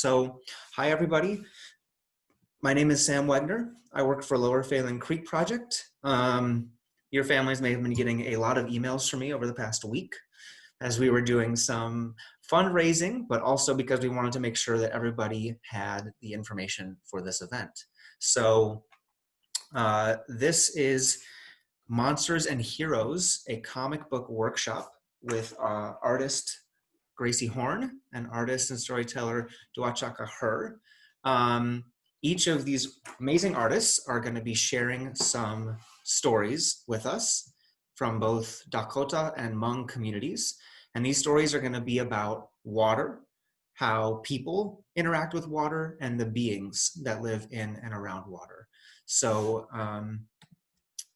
So, hi everybody. My name is Sam Wegner. I work for Lower Phelan Creek Project. Your families may have been getting a lot of emails from me over the past week as we were doing some fundraising, but also because we wanted to make sure that everybody had the information for this event. So this is Monsters and Heroes, a comic book workshop with artist Graci Horne and artist and storyteller Duachaka. Each of these amazing artists are going to be sharing some stories with us from both Dakota and Hmong communities. And these stories are going to be about water, how people interact with water, and the beings that live in and around water. So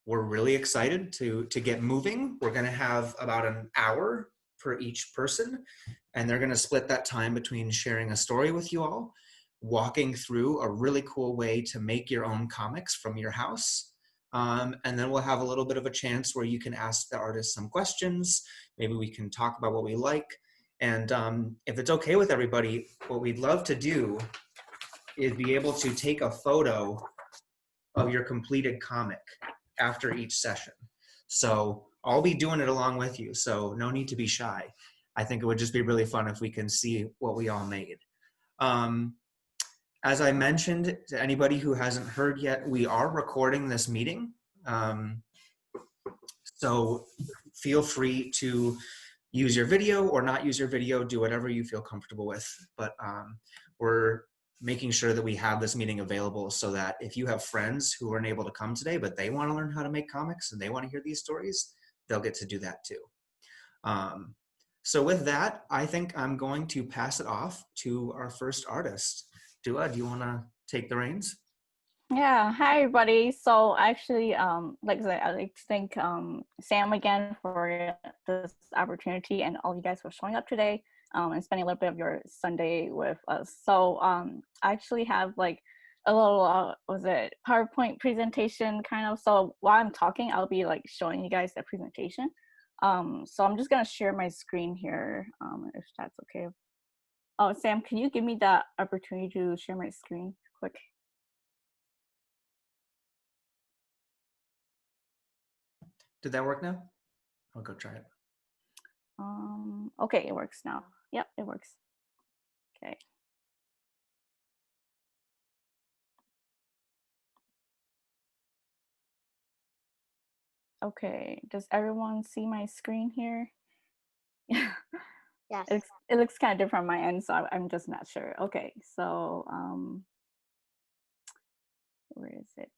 we're really excited to get moving. We're going to have about an hour for each person, and they're going to split that time between sharing a story with you all, walking through a really cool way to make your own comics from your house. And then we'll have a little bit of a chance where you can ask the artist some questions. Maybe we can talk about what we like. And if it's okay with everybody, what we'd love to do is be able to take a photo of your completed comic after each session. So I'll be doing it along with you, so no need to be shy. I think it would just be really fun if we can see what we all made. As I mentioned, to anybody who hasn't heard yet, we are recording this meeting. So feel free to use your video or not use your video, do whatever you feel comfortable with. But we're making sure that we have this meeting available so that if you have friends who weren't able to come today, but they want to learn how to make comics and they want to hear these stories, they'll get to do that too. So with that, I think I'm going to pass it off to our first artist. Dua, do you want to take the reins? Yeah, hi everybody. So actually, like I said, I'd like to thank Sam again for this opportunity and all you guys for showing up today and spending a little bit of your Sunday with us. So I actually have like a little, PowerPoint presentation kind of. So while I'm talking, I'll be like showing you guys the presentation. So I'm just gonna share my screen here, if that's okay. Oh, Sam, can you give me that opportunity to share my screen quick? Did that work now? I'll go try it. Okay, it works now. Yep, it works. Okay. Okay, does everyone see my screen here? Yes. It looks kind of different on my end, so I'm just not sure. Okay, so where is it?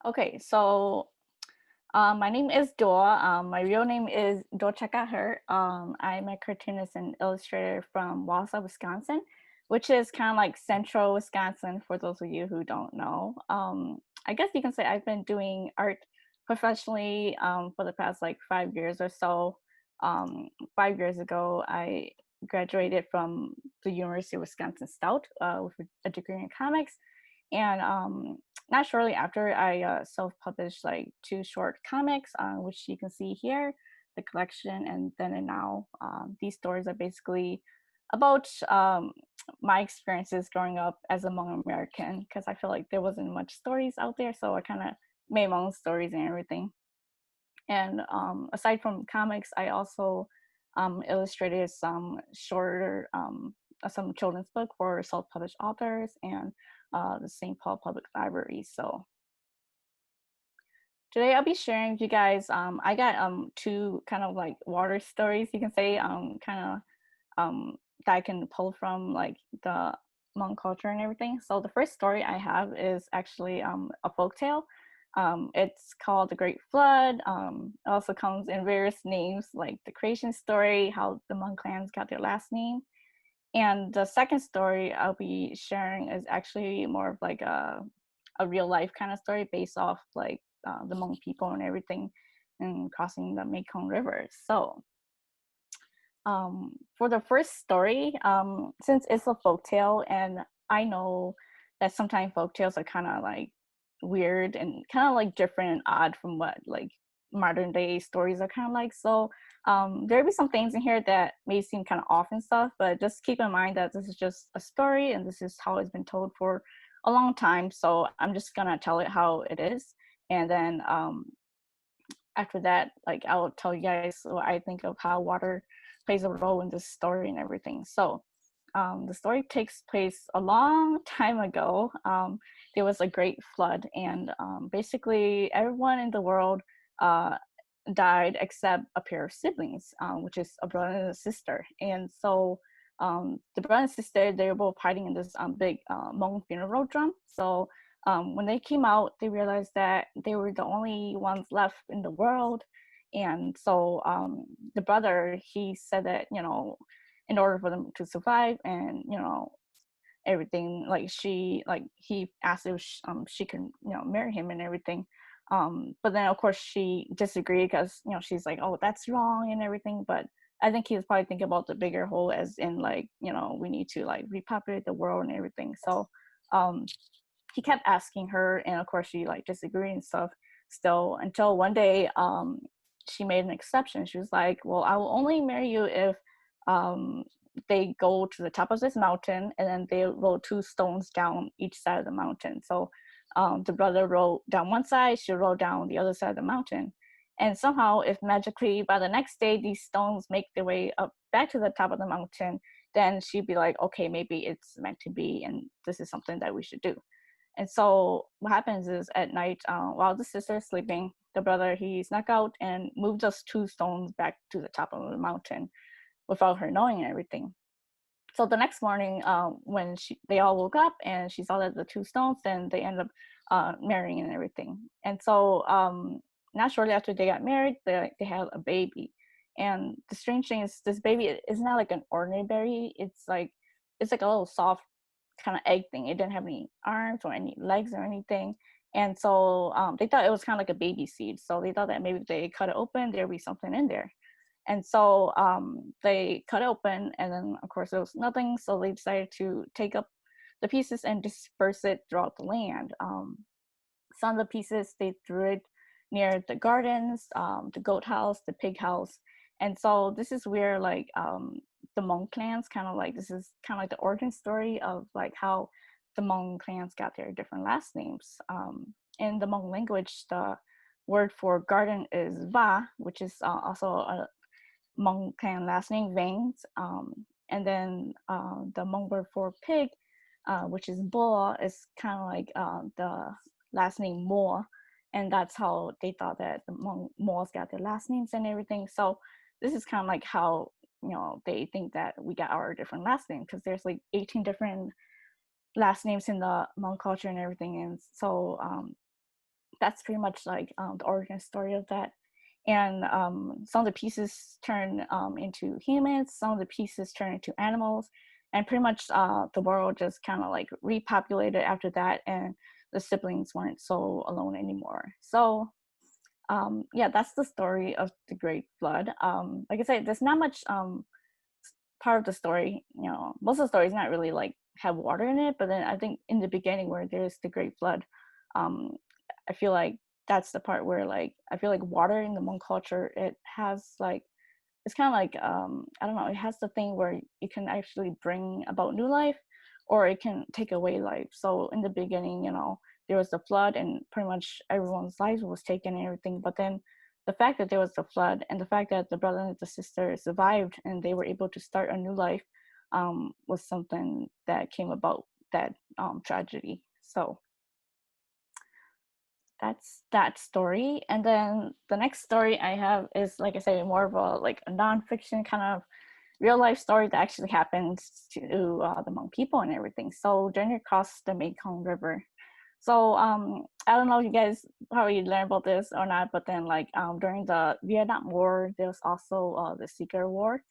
Okay, so my name is Dua. My real name is Duachaka. I'm a cartoonist and illustrator from Wausau, Wisconsin, which is kind of like central Wisconsin for those of you who don't know. I guess you can say I've been doing art professionally for the past like 5 years or so. 5 years ago, I graduated from the University of Wisconsin Stout with a degree in comics. And not shortly after, I self-published like 2 short comics, which you can see here, the collection and Then and Now. These stories are basically about my experiences growing up as a Hmong American, because I feel like there wasn't much stories out there, so I kind of made my own stories and everything. And aside from comics, I also illustrated some shorter, some children's book for self-published authors and the St. Paul Public Library. So today I'll be sharing with you guys, I got 2 kind of like water stories, you can say, kind of that I can pull from like the Hmong culture and everything. So the first story I have is actually a folktale. It's called The Great Flood. It also comes in various names like the creation story, how the Hmong clans got their last name. And the second story I'll be sharing is actually more of like a real life kind of story based off like the Hmong people and everything and crossing the Mekong River. So for the first story, since it's a folktale and I know that sometimes folktales are kind of like weird and kind of like different and odd from what like modern day stories are kind of like. So there'll be some things in here that may seem kind of off and stuff, but just keep in mind that this is just a story and this is how it's been told for a long time. So I'm just gonna tell it how it is, and then after that, like I'll tell you guys what I think of how water plays a role in this story and everything. So the story takes place a long time ago. There was a great flood, and basically everyone in the world uh, died except a pair of siblings, which is a brother and a sister. And so the brother and sister, they were both hiding in this big Hmong funeral drum. So when they came out, they realized that they were the only ones left in the world. And so the brother, he said that, you know, in order for them to survive and, you know, everything, like he asked if she can, you know, marry him and everything. But then of course she disagreed because, you know, she's like, oh, that's wrong and everything. But I think he was probably thinking about the bigger whole, as in like, you know, we need to like repopulate the world and everything. So um he kept asking her, and of course she like disagreed and stuff still, until one day she made an exception. She was like, well, I will only marry you if um they go to the top of this mountain and then they roll two stones down each side of the mountain. So the brother rolled down one side, she rolled down the other side of the mountain, and somehow if magically by the next day these stones make their way up back to the top of the mountain, then she'd be like, okay, maybe it's meant to be and this is something that we should do. And so what happens is at night, while the sister is sleeping, the brother, he snuck out and moved us two stones back to the top of the mountain without her knowing and everything. So the next morning, when they all woke up and she saw that the two stones, then they ended up marrying and everything. And so not shortly after they got married, they had a baby. And the strange thing is, this baby is not like an ordinary baby. It's like a little soft kind of egg thing. It didn't have any arms or any legs or anything. And so they thought it was kind of like a baby seed. So they thought that maybe if they cut it open, there'd be something in there. And so they cut it open, and then of course there was nothing. So they decided to take up the pieces and disperse it throughout the land. Some of the pieces they threw it near the gardens, the goat house, the pig house. And so this is where like the Hmong clans kind of like, this is kind of like the origin story of like how the Hmong clans got their different last names. In the Hmong language, the word for garden is va, which is also a Hmong clan last name Veins. And then the Hmong word for pig, which is Bo, is kind of like the last name Mo. And that's how they thought that the Hmong Moors got their last names and everything. So this is kind of like how, you know, they think that we got our different last names, because there's like 18 different last names in the Hmong culture and everything. And so that's pretty much like the origin story of that. And some of the pieces turn into humans, some of the pieces turn into animals, and pretty much the world just kind of like repopulated after that, and the siblings weren't so alone anymore. So yeah, that's the story of the Great Flood. Like I said, there's not much part of the story, you know, most of the story is not really like have water in it, but then I think in the beginning where there's the Great Flood, um, I feel like that's the part where like I feel like water in the Hmong culture, it has like, it's kind of like I don't know, it has the thing where it can actually bring about new life or it can take away life. So in the beginning, you know, there was the flood and pretty much everyone's lives was taken and everything, but then the fact that there was the flood and the fact that the brother and the sister survived and they were able to start a new life was something that came about that tragedy. So that's that story. And then the next story I have is, like I say, more of a like a nonfiction kind of real life story that actually happened to the Hmong people and everything. So journey across the Mekong River. So I don't know if you guys probably learned about this or not, but then like during the Vietnam War, there was also the Secret War,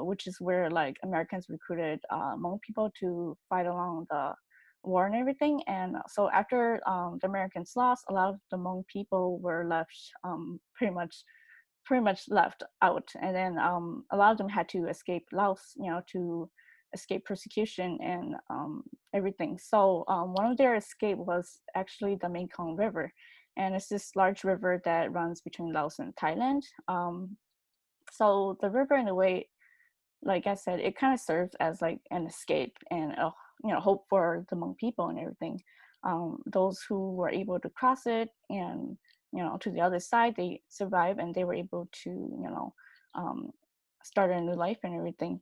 which is where like Americans recruited Hmong people to fight along the war and everything. And so after the Americans lost, a lot of the Hmong people were left pretty much left out, and then a lot of them had to escape Laos, you know, to escape persecution and everything. So one of their escape was actually the Mekong River, and it's this large river that runs between Laos and Thailand. So the river, in a way, like I said, it kind of serves as like an escape and a, hope for the Hmong people and everything. Those who were able to cross it and to the other side, they survived and they were able to um, start a new life and everything.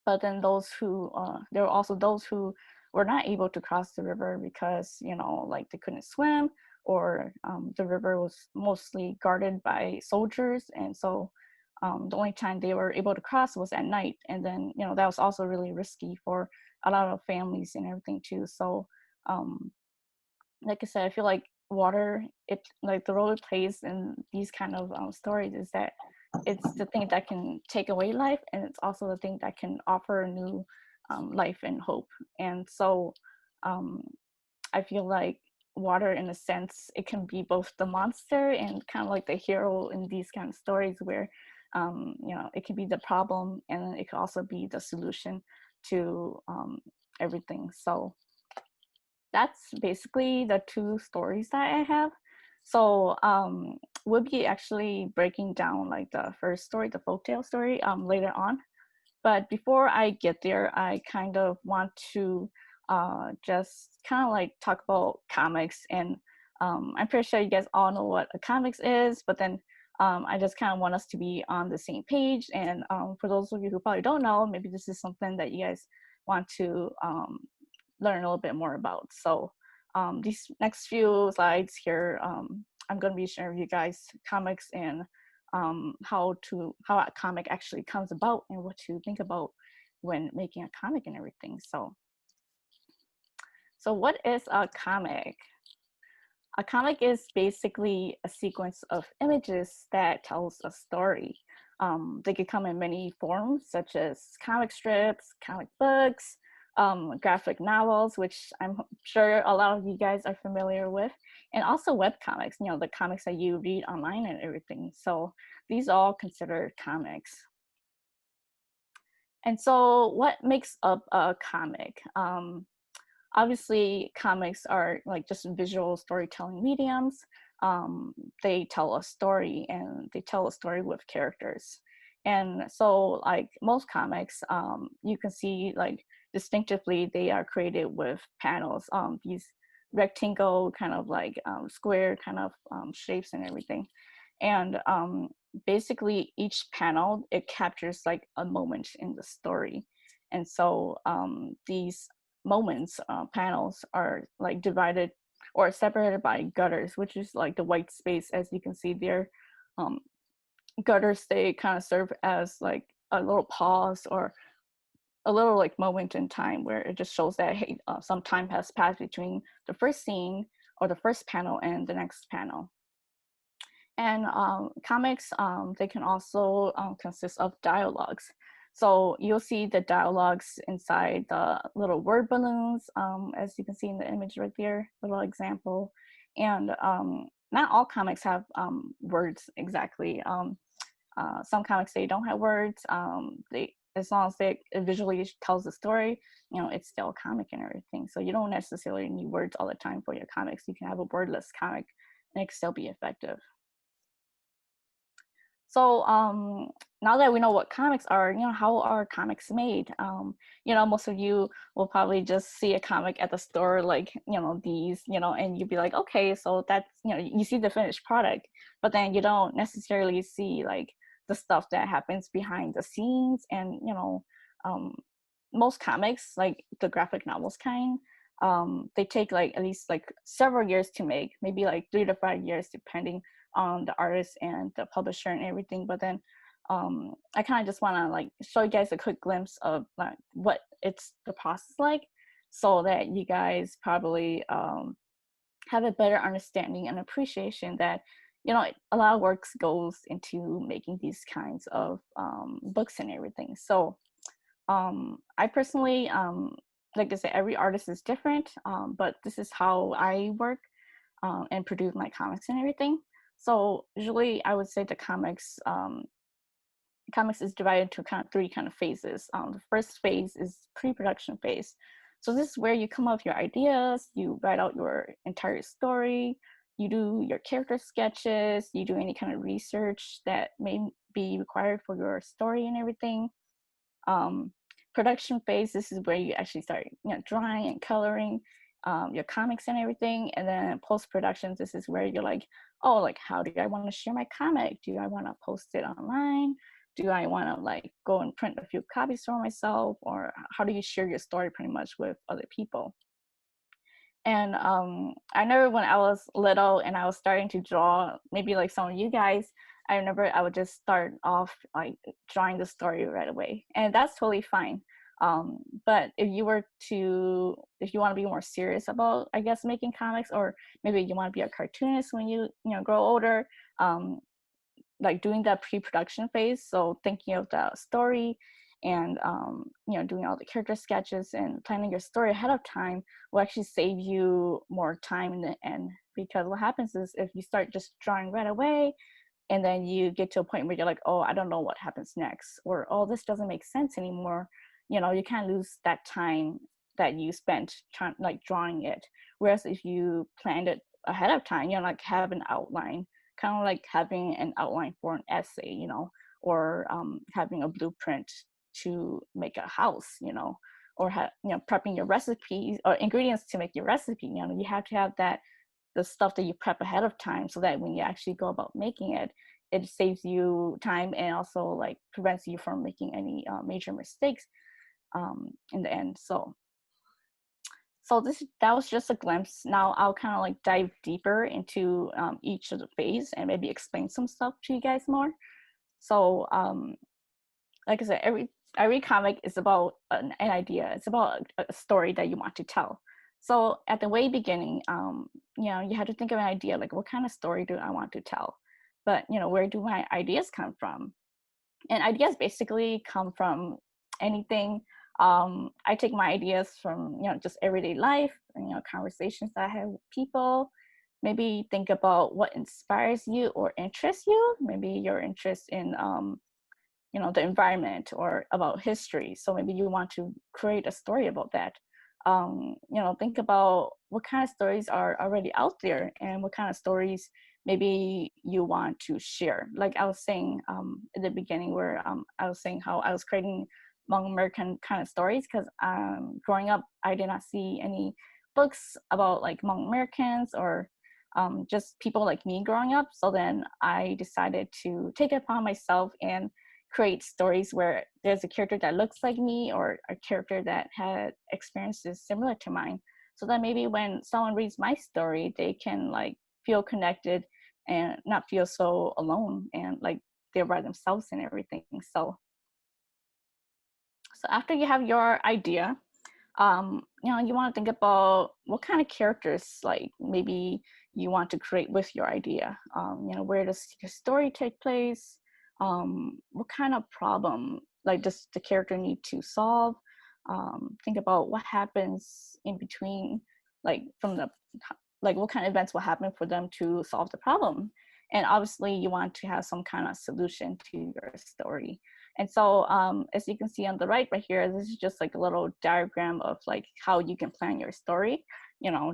But then there were also those who were not able to cross the river because like they couldn't swim, or the river was mostly guarded by soldiers, and so the only time they were able to cross was at night. And then that was also really risky for a lot of families and everything too. So like I said, I feel like water, it like the role it plays in these kind of stories is that it's the thing that can take away life, and it's also the thing that can offer a new life and hope. And so um, I feel like water, in a sense, it can be both the monster and kind of like the hero in these kind of stories, where it can be the problem and it can also be the solution to everything. So that's basically the two stories that I have. So we'll be actually breaking down like the first story, the folktale story, later on. But before I get there, I kind of want to just kind of like talk about comics. And I'm pretty sure you guys all know what a comics is, but then I just kind of want us to be on the same page. And for those of you who probably don't know, maybe this is something that you guys want to learn a little bit more about. So these next few slides here, I'm going to be sharing with you guys comics and how a comic actually comes about and what to think about when making a comic and everything. So what is a comic? A comic is basically a sequence of images that tells a story. They could come in many forms, such as comic strips, comic books, graphic novels, which I'm sure a lot of you guys are familiar with, and also web comics, the comics that you read online and everything. So these are all considered comics. And so what makes up a comic? Obviously, comics are like just visual storytelling mediums. They tell a story, and they tell a story with characters. And so like most comics, you can see like distinctively they are created with panels, these rectangle kind of like square kind of shapes and everything. And basically each panel, it captures like a moment in the story. And so these moments, panels are like divided or separated by gutters, which is like the white space. As you can see there, gutters, they kind of serve as like a little pause or a little like moment in time where it just shows that, hey, some time has passed between the first scene or the first panel and the next panel. And comics, they can also consist of dialogues. So you'll see the dialogues inside the little word balloons, as you can see in the image right there, little example. And not all comics have words exactly. Some comics, they don't have words. As long as it visually tells the story, it's still a comic and everything. So you don't necessarily need words all the time for your comics. You can have a wordless comic and it can still be effective. So now that we know what comics are, how are comics made? Most of you will probably just see a comic at the store, like, these, and you'd be like, okay, so that's, you see the finished product, but then you don't necessarily see like the stuff that happens behind the scenes. And, most comics, like the graphic novels kind, they take like at least like several years to make, maybe like 3 to 5 years, depending on the artist and the publisher and everything. But then I kind of just want to like show you guys a quick glimpse of like what it's the process like, so that you guys probably have a better understanding and appreciation that a lot of work goes into making these kinds of books and everything. So I personally, like I said, every artist is different, but this is how I work and produce my comics and everything. So usually I would say the comics, comics is divided into kind of three kind of phases. The first phase is pre-production phase. So this is where you come up with your ideas, you write out your entire story, you do your character sketches, you do any kind of research that may be required for your story and everything. Production phase, this is where you actually start, drawing and coloring your comics and everything. And then post-production, this is where you're like, oh, like, how do I want to share my comic? Do I want to post it online? Do I want to like go and print a few copies for myself? Or how do you share your story pretty much with other people? And I remember when I was little and I was starting to draw, maybe like some of you guys, I remember I would just start off like drawing the story right away. And that's totally fine. But if you want to be more serious about, I guess, making comics, or maybe you want to be a cartoonist when you grow older, like doing that pre-production phase, so thinking of the story and doing all the character sketches and planning your story ahead of time will actually save you more time in the end. Because what happens is, if you start just drawing right away and then you get to a point where you're like, oh, I don't know what happens next, or oh, this doesn't make sense anymore, you can't lose that time that you spent drawing it. Whereas if you planned it ahead of time, like have an outline, kind of like having an outline for an essay, or having a blueprint to make a house, or prepping your recipes or ingredients to make your recipe. You have to have the stuff that you prep ahead of time, so that when you actually go about making it, it saves you time and also like prevents you from making any major mistakes in the end. So that was just a glimpse. Now I'll kind of like dive deeper into each of the phase and maybe explain some stuff to you guys more. So like I said, every comic is about an idea. It's about a story that you want to tell. So at the way beginning, you have to think of an idea, like what kind of story do I want to tell? But where do my ideas come from? And ideas basically come from anything. I take my ideas from just everyday life, conversations that I have with people. Maybe think about what inspires you or interests you. Maybe your interest in the environment or about history. So maybe you want to create a story about that. Think about what kind of stories are already out there and what kind of stories maybe you want to share. Like I was saying at the beginning, where I was saying how I was creating Hmong American kind of stories, because growing up, I did not see any books about like Hmong Americans or just people like me growing up. So then I decided to take it upon myself and create stories where there's a character that looks like me, or a character that had experiences similar to mine, so that maybe when someone reads my story, they can like feel connected and not feel so alone, and like they're by themselves and everything. So after you have your idea, you want to think about what kind of characters like maybe you want to create with your idea. Where does your story take place? What kind of problem like does the character need to solve? Think about what happens in between, like what kind of events will happen for them to solve the problem. And obviously you want to have some kind of solution to your story. And so as you can see on the right here, this is just like a little diagram of like how you can plan your story,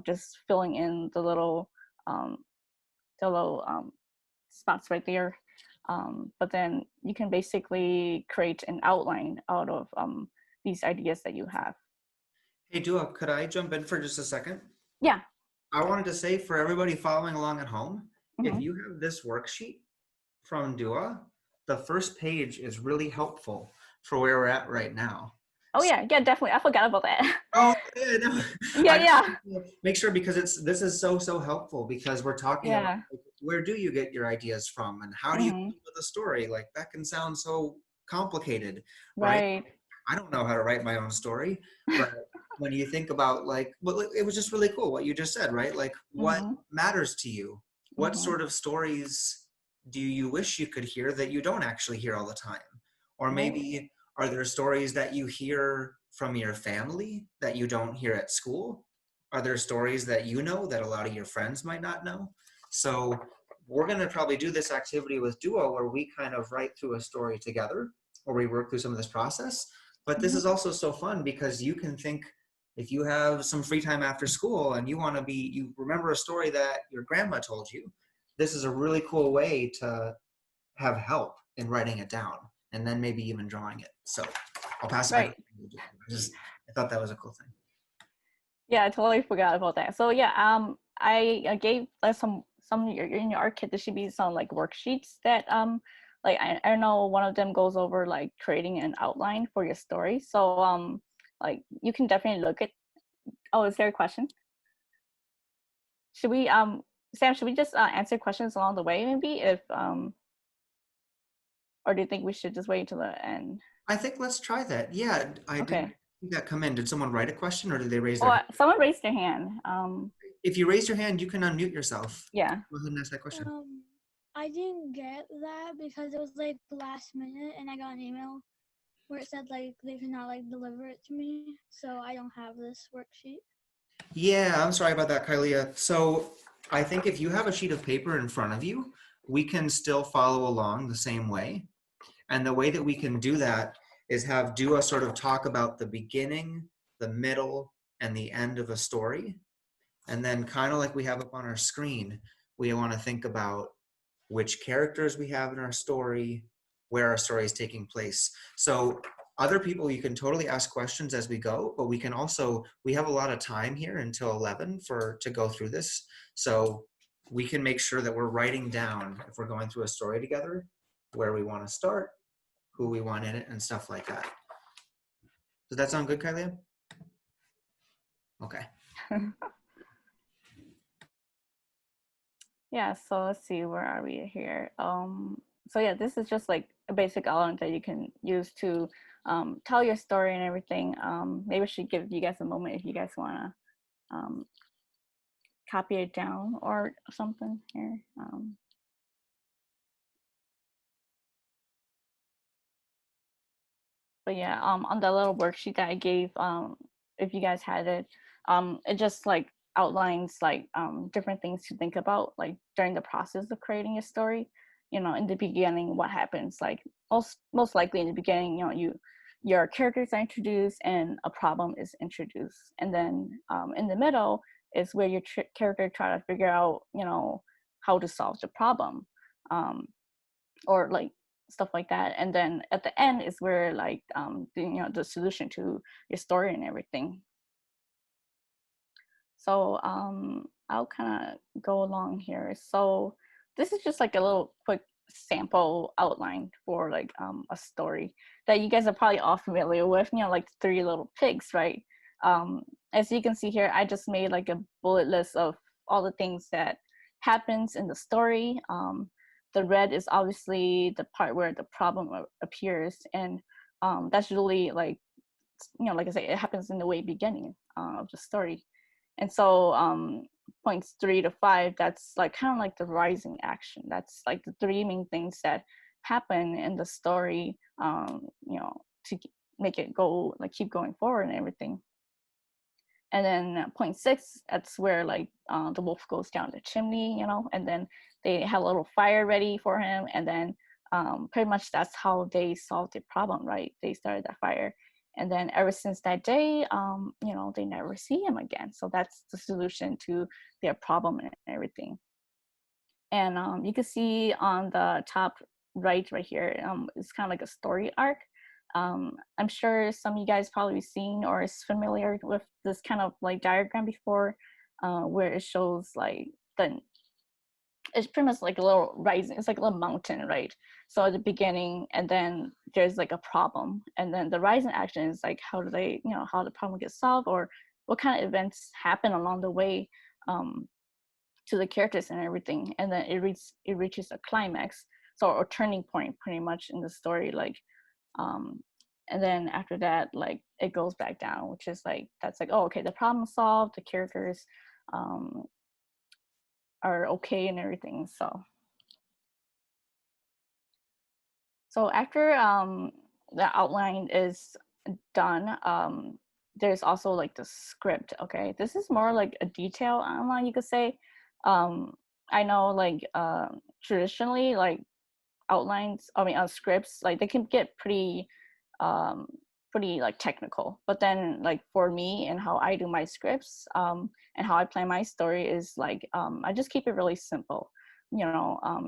just filling in the little spots right there. But then you can basically create an outline out of these ideas that you have. Hey, Dua, could I jump in for just a second? Yeah. I wanted to say, for everybody following along at home, if Mm-hmm. you have this worksheet from Dua, the first page is really helpful for where we're at right now. Oh yeah, definitely. I forgot about that. Oh, yeah, no. Yeah. Make sure, because this is so helpful, because we're talking about like, where do you get your ideas from, and how do you come up with a story? Like that can sound so complicated, right? I don't know how to write my own story, but when you think about like, well, it was just really cool what you just said, right? Like what matters to you? What sort of stories do you wish you could hear that you don't actually hear all the time? Or maybe are there stories that you hear from your family that you don't hear at school? Are there stories that you know that a lot of your friends might not know? So we're going to probably do this activity with Duo where we kind of write through a story together, or we work through some of this process. But this is also so fun because you can think, if you have some free time after school and you want to you remember a story that your grandma told you, this is a really cool way to have help in writing it down and then maybe even drawing it. So I'll pass it back. I thought that was a cool thing. Yeah, I totally forgot about that. So yeah, I gave some in your art kit. There should be some like worksheets that like I know one of them goes over like creating an outline for your story. So like you can definitely look at. Oh, is there a question? Should we Sam? Should we just answer questions along the way maybe if or do you think we should just wait till the end? I think let's try that. Yeah, I didn't see that come in. Did someone write a question or did they raise their hand? Someone raised their hand. If you raise your hand, you can unmute yourself. Yeah. Go ahead and ask that question. I didn't get that because it was like the last minute and I got an email where it said like they could not like deliver it to me. So I don't have this worksheet. Yeah, I'm sorry about that, Kylia. So I think if you have a sheet of paper in front of you, we can still follow along the same way. And the way that we can do that is have Dua sort of talk about the beginning, the middle, and the end of a story. And then kind of like we have up on our screen, we want to think about which characters we have in our story, where our story is taking place. So other people, you can totally ask questions as we go, but we can also, we have a lot of time here until 11 to go through this. So we can make sure that we're writing down, if we're going through a story together, where we want to start, who we want in it, and stuff like that. Does that sound good, Kylia? Okay. Yeah, so let's see, where are we here? So yeah, this is just like a basic element that you can use to tell your story and everything. Maybe I should give you guys a moment if you guys want to copy it down or something here. But yeah, on the little worksheet that I gave, if you guys had it, it just like outlines like different things to think about like during the process of creating a story. You know, in the beginning, what happens? Like most likely in the beginning, you know, your characters are introduced and a problem is introduced, and then in the middle is where your character try to figure out, you know, how to solve the problem, or like stuff like that. And then at the end is where like the solution to your story and everything. So I'll kind of go along here. So this is just like a little quick sample outline for like a story that you guys are probably all familiar with, you know, like Three Little Pigs, right? As you can see here, I just made like a bullet list of all the things that happens in the story. The red is obviously the part where the problem appears, and that's really like, you know, like I say, it happens in the way beginning of the story. And so points 3 to 5, that's like kind of like the rising action. That's like the three main things that happen in the story, you know, to make it go, like keep going forward and everything. And then point 6, that's where like the wolf goes down the chimney, you know, and then they have a little fire ready for him. And then pretty much that's how they solved the problem, right? They started that fire. And then ever since that day, you know, they never see him again. So that's the solution to their problem and everything. And you can see on the top right here, it's kind of like a story arc. I'm sure some of you guys probably seen or is familiar with this kind of like diagram before, where it shows like it's pretty much like a little rising, it's like a little mountain, right? So at the beginning, and then there's like a problem, and then the rising action is like how do they, you know, how the problem gets solved, or what kind of events happen along the way to the characters and everything. And then it reaches a climax, so a turning point pretty much in the story, like and then after that, like it goes back down, which is like, that's like, oh, okay, the problem solved, the characters are okay and everything. So after the outline is done, there's also like the script. Okay, this is more like a detail outline, you could say. I know like traditionally like outlines, scripts, like they can get um pretty like technical, but then like for me and how I do my scripts and how I plan my story is like I just keep it really simple,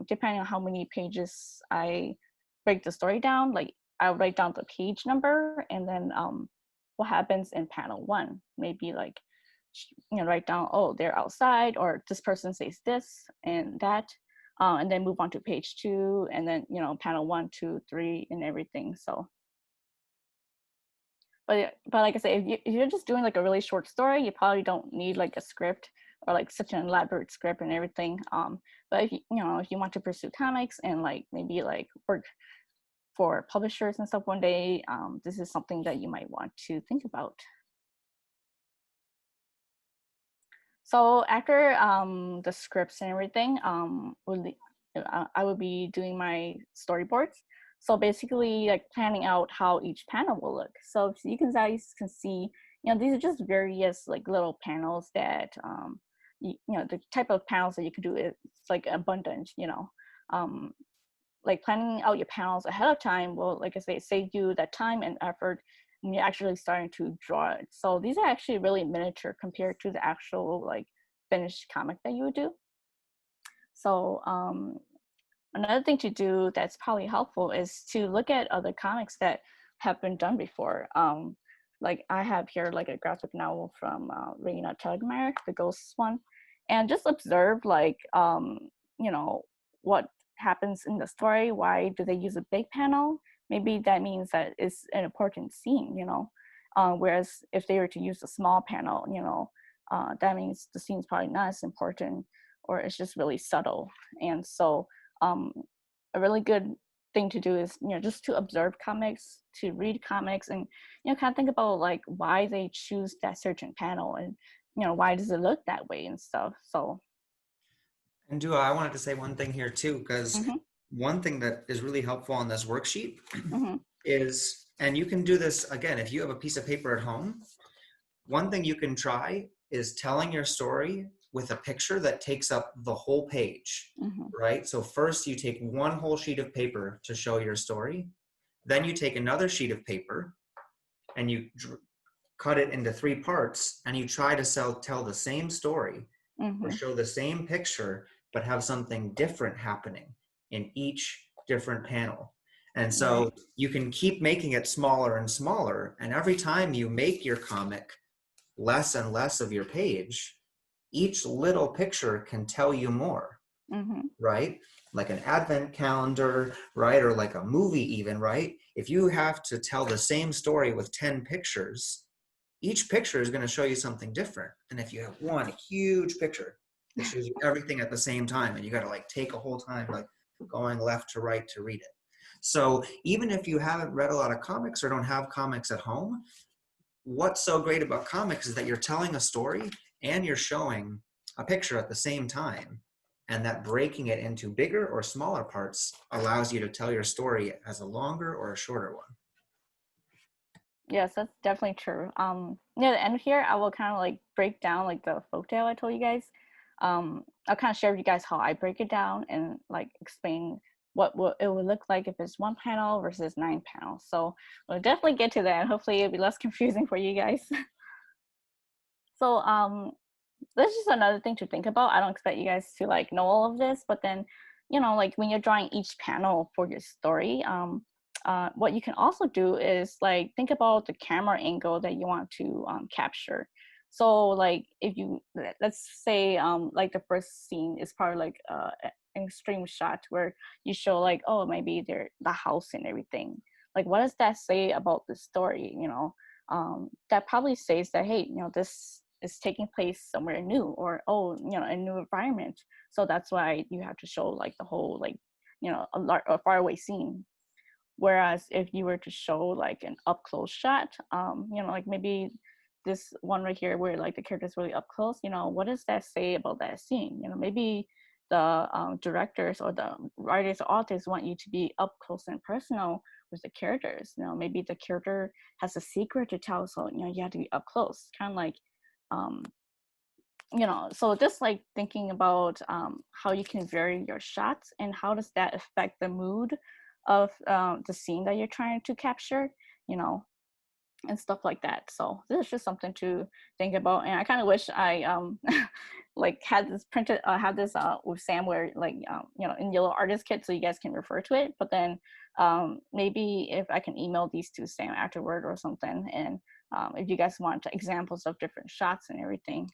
depending on how many pages I break the story down. Like I'll write down the page number and then what happens in panel one, maybe like write down, oh, they're outside, or this person says this and that, and then move on to page two, and then panel one, two, three, and everything. So, but like I said, if you're just doing like a really short story, you probably don't need like a script or like such an elaborate script and everything. But if you want to pursue comics and like maybe like work for publishers and stuff one day, this is something that you might want to think about. So after the scripts and everything, I would be doing my storyboards. So basically, like planning out how each panel will look. So you guys can see, these are just various like little panels that, the type of panels that you can do is like abundant. Like planning out your panels ahead of time will, like I say, save you that time and effort when you're actually starting to draw it. So these are actually really miniature compared to the actual like finished comic that you would do. So another thing to do that's probably helpful is to look at other comics that have been done before. Like I have here like a graphic novel from Raina Telgemeier, the Ghosts one, and just observe like what happens in the story. Why do they use a big panel? Maybe that means that it's an important scene, whereas if they were to use a small panel, that means the scene's probably not as important, or it's just really subtle. And so a really good thing to do is just to observe comics, to read comics, and kind of think about like why they choose that certain panel, and why does it look that way and stuff. So And Dua, I wanted to say one thing here too, because mm-hmm, one thing that is really helpful on this worksheet mm-hmm, is, and you can do this again if you have a piece of paper at home, one thing you can try is telling your story with a picture that takes up the whole page, mm-hmm. right? So first you take one whole sheet of paper to show your story, then you take another sheet of paper and you cut it into three parts, and you try to tell the same story or Mm-hmm. show the same picture, but have something different happening in each different panel. And so Right. you can keep making it smaller and smaller. And every time you make your comic less and less of your page, each little picture can tell you more, Mm-hmm. right? Like an advent calendar, right? Or like a movie even, right? If you have to tell the same story with 10 pictures, each picture is going to show you something different than if you have one huge picture that shows you everything at the same time, and you got to like take a whole time like going left to right to read it. So even if you haven't read a lot of comics or don't have comics at home, what's so great about comics is that you're telling a story and you're showing a picture at the same time, and that breaking it into bigger or smaller parts allows you to tell your story as a longer or a shorter one. Yes, that's definitely true. Near the end here, I will kind of like break down like the folktale I told you guys. I'll kind of share with you guys how I break it down and like explain what it would look like if it's one panel versus 9 panels. So we'll definitely get to that. Hopefully it'll be less confusing for you guys. So that's just another thing to think about. I don't expect you guys to like know all of this, but then like when you're drawing each panel for your story, what you can also do is like think about the camera angle that you want to capture. So like if you let's say like the first scene is probably like an extreme shot where you show like, oh, maybe they're the house and everything. Like what does that say about the story? That probably says that, hey, this is taking place somewhere new, or oh, a new environment. So that's why you have to show like the whole like a faraway scene. Whereas if you were to show like an up close shot, like maybe this one right here where like the character's really up close, what does that say about that scene? Maybe the directors or the writers or authors want you to be up close and personal with the characters. Maybe the character has a secret to tell, so you have to be up close, kind of like so just like thinking about how you can vary your shots and how does that affect the mood of the scene that you're trying to capture, you know, and stuff like that. So this is just something to think about. And I kind of wish I like had this printed, had this with Sam where like, in yellow artist kit so you guys can refer to it. But then maybe if I can email these to Sam afterward or something. And if you guys want examples of different shots and everything.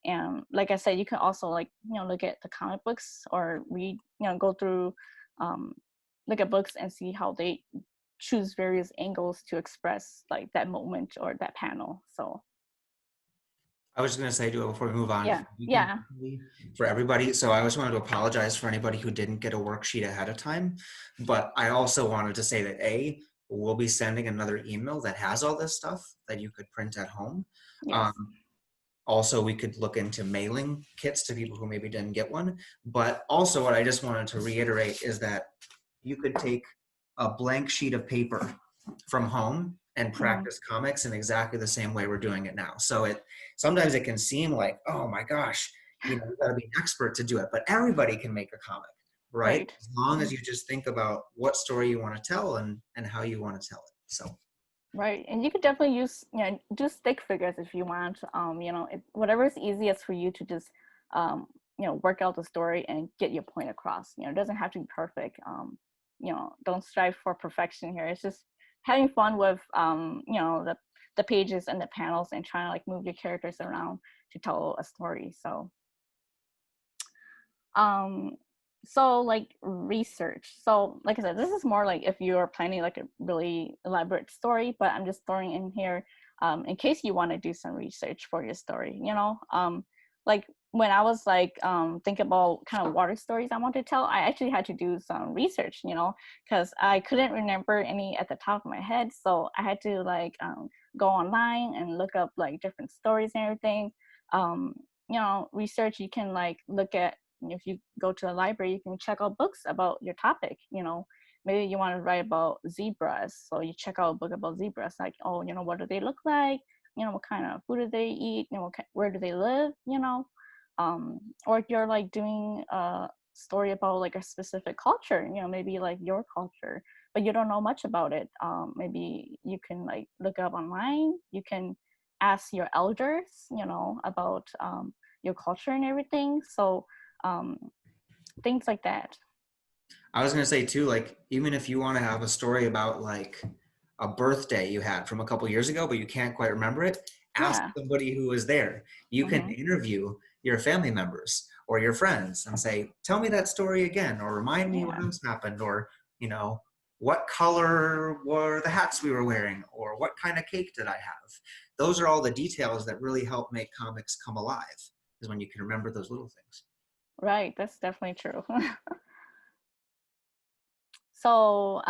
And like I said, you can also like, look at the comic books or read, go through, look at books and see how they choose various angles to express like that moment or that panel. So I was just going to say, before we move on, yeah. For everybody. So I always wanted to apologize for anybody who didn't get a worksheet ahead of time. But I also wanted to say that we'll be sending another email that has all this stuff that you could print at home. Yes. Also, we could look into mailing kits to people who maybe didn't get one. But also what I just wanted to reiterate is that you could take a blank sheet of paper from home and practice comics in exactly the same way we're doing it now. So sometimes it can seem like, oh my gosh, you gotta be an expert to do it, but everybody can make a comic, right? As long as you just think about what story you want to tell and how you want to tell it. So right, and you could definitely use do stick figures if you want. Whatever is easiest for you to just work out the story and get your point across. It doesn't have to be perfect. Don't strive for perfection here. It's just having fun with the pages and the panels and trying to like move your characters around to tell a story. So like research. So like I said, this is more like if you're planning like a really elaborate story, but I'm just throwing in here in case you want to do some research for your story, like when I was like thinking about kind of water stories I want to tell, I actually had to do some research, because I couldn't remember any at the top of my head. So I had to like go online and look up like different stories and everything. Research, you can like look at, if you go to the library, you can check out books about your topic. Maybe you want to write about zebras, so you check out a book about zebras, like, oh, what do they look like, what kind of food do they eat, where do they live, or if you're like doing a story about like a specific culture, maybe like your culture, but you don't know much about it, maybe you can like look up online, you can ask your elders, about your culture and everything. So things like that. I was going to say too, like, even if you want to have a story about like a birthday you had from a couple years ago, but you can't quite remember it, ask somebody who was there. You can interview your family members or your friends and say, tell me that story again, or remind me what else happened, or, what color were the hats we were wearing, or what kind of cake did I have? Those are all the details that really help make comics come alive, is when you can remember those little things. Right, that's definitely true. So,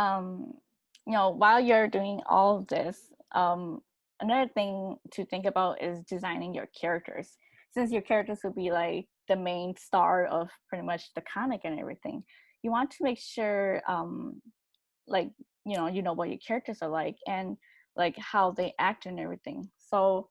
while you're doing all of this, another thing to think about is designing your characters. Since your characters will be like the main star of pretty much the comic and everything, you want to make sure, like, what your characters are like and like how they act and everything. So,